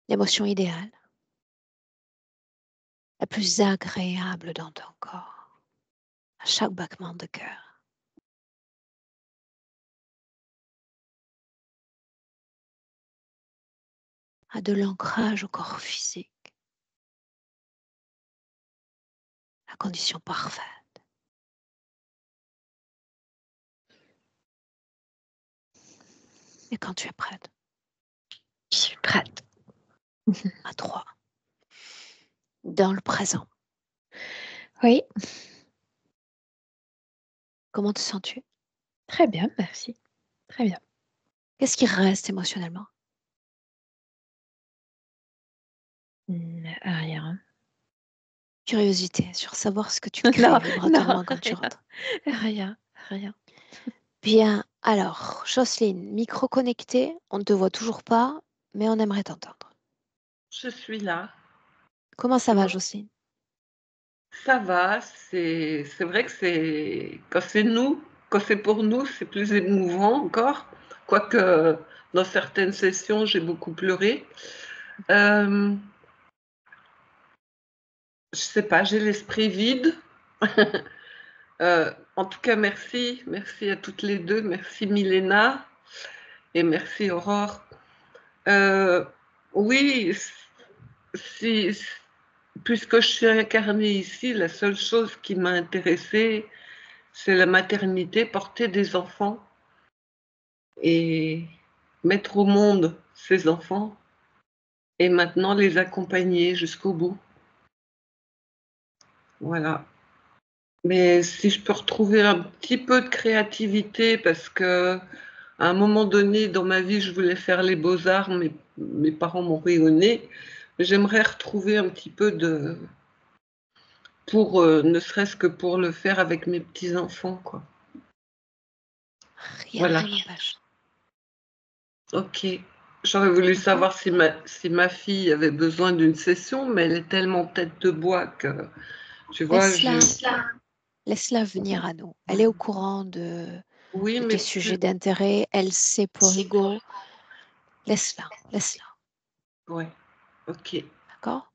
L'émotion idéale, la plus agréable dans ton corps, à chaque battement de cœur. À de l'ancrage au corps physique, la condition parfaite. Et quand tu es prête, Je suis prête. à 3, dans le présent, Oui. comment te sens-tu? Très bien, merci. Très bien. Qu'est-ce qui reste émotionnellement? Rien. Curiosité sur savoir ce que tu crées Non, non, vibratoirement quand tu rien. rentres. Rien, rien. Bien, alors, Jocelyne, micro connecté, on ne te voit toujours pas, mais on aimerait t'entendre. Je suis là. Comment ça Tu va, vois, Jocelyne? ça va. C'est vrai que quand c'est pour nous, c'est plus émouvant encore. Quoique dans certaines sessions, j'ai beaucoup pleuré. Euh, je sais pas, j'ai l'esprit vide. En tout cas, merci à toutes les deux. Merci Milena et merci Aurore. Euh, oui, si, puisque je suis incarnée ici, la seule chose qui m'a intéressée, c'est la maternité, porter des enfants et mettre au monde ces enfants et maintenant les accompagner jusqu'au bout. Voilà. Mais si je peux retrouver un petit peu de créativité, parce que à un moment donné dans ma vie, je voulais faire les beaux-arts, mes parents m'ont rayonné. J'aimerais retrouver un petit peu pour ne serait-ce que pour le faire avec mes petits-enfants, quoi. Rien Voilà. ne t'en empêche. Ok. J'aurais voulu savoir si ma fille avait besoin d'une session, mais elle est tellement tête de bois que, tu vois, Laisse-la venir à nous. Elle est au courant de Oui, tes mais sujets d'intérêt. Elle sait pour Hugo. Laisse-la. Ouais, ok. D'accord?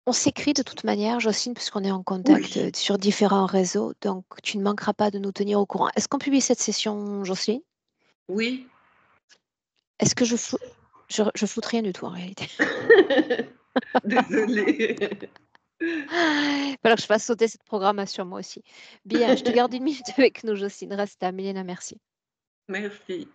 On s'écrit de toute manière, Jocelyne, puisqu'on est en contact Oui. sur différents réseaux. Donc, tu ne manqueras pas de nous tenir au courant. Est-ce qu'on publie cette session, Jocelyne? Oui. Est-ce que je floute rien du tout en réalité? Désolée. Il va falloir que je fasse sauter cette programmation moi aussi. Bien, je te garde une minute avec nous, Jocelyne. Reste à Milena, merci. Merci.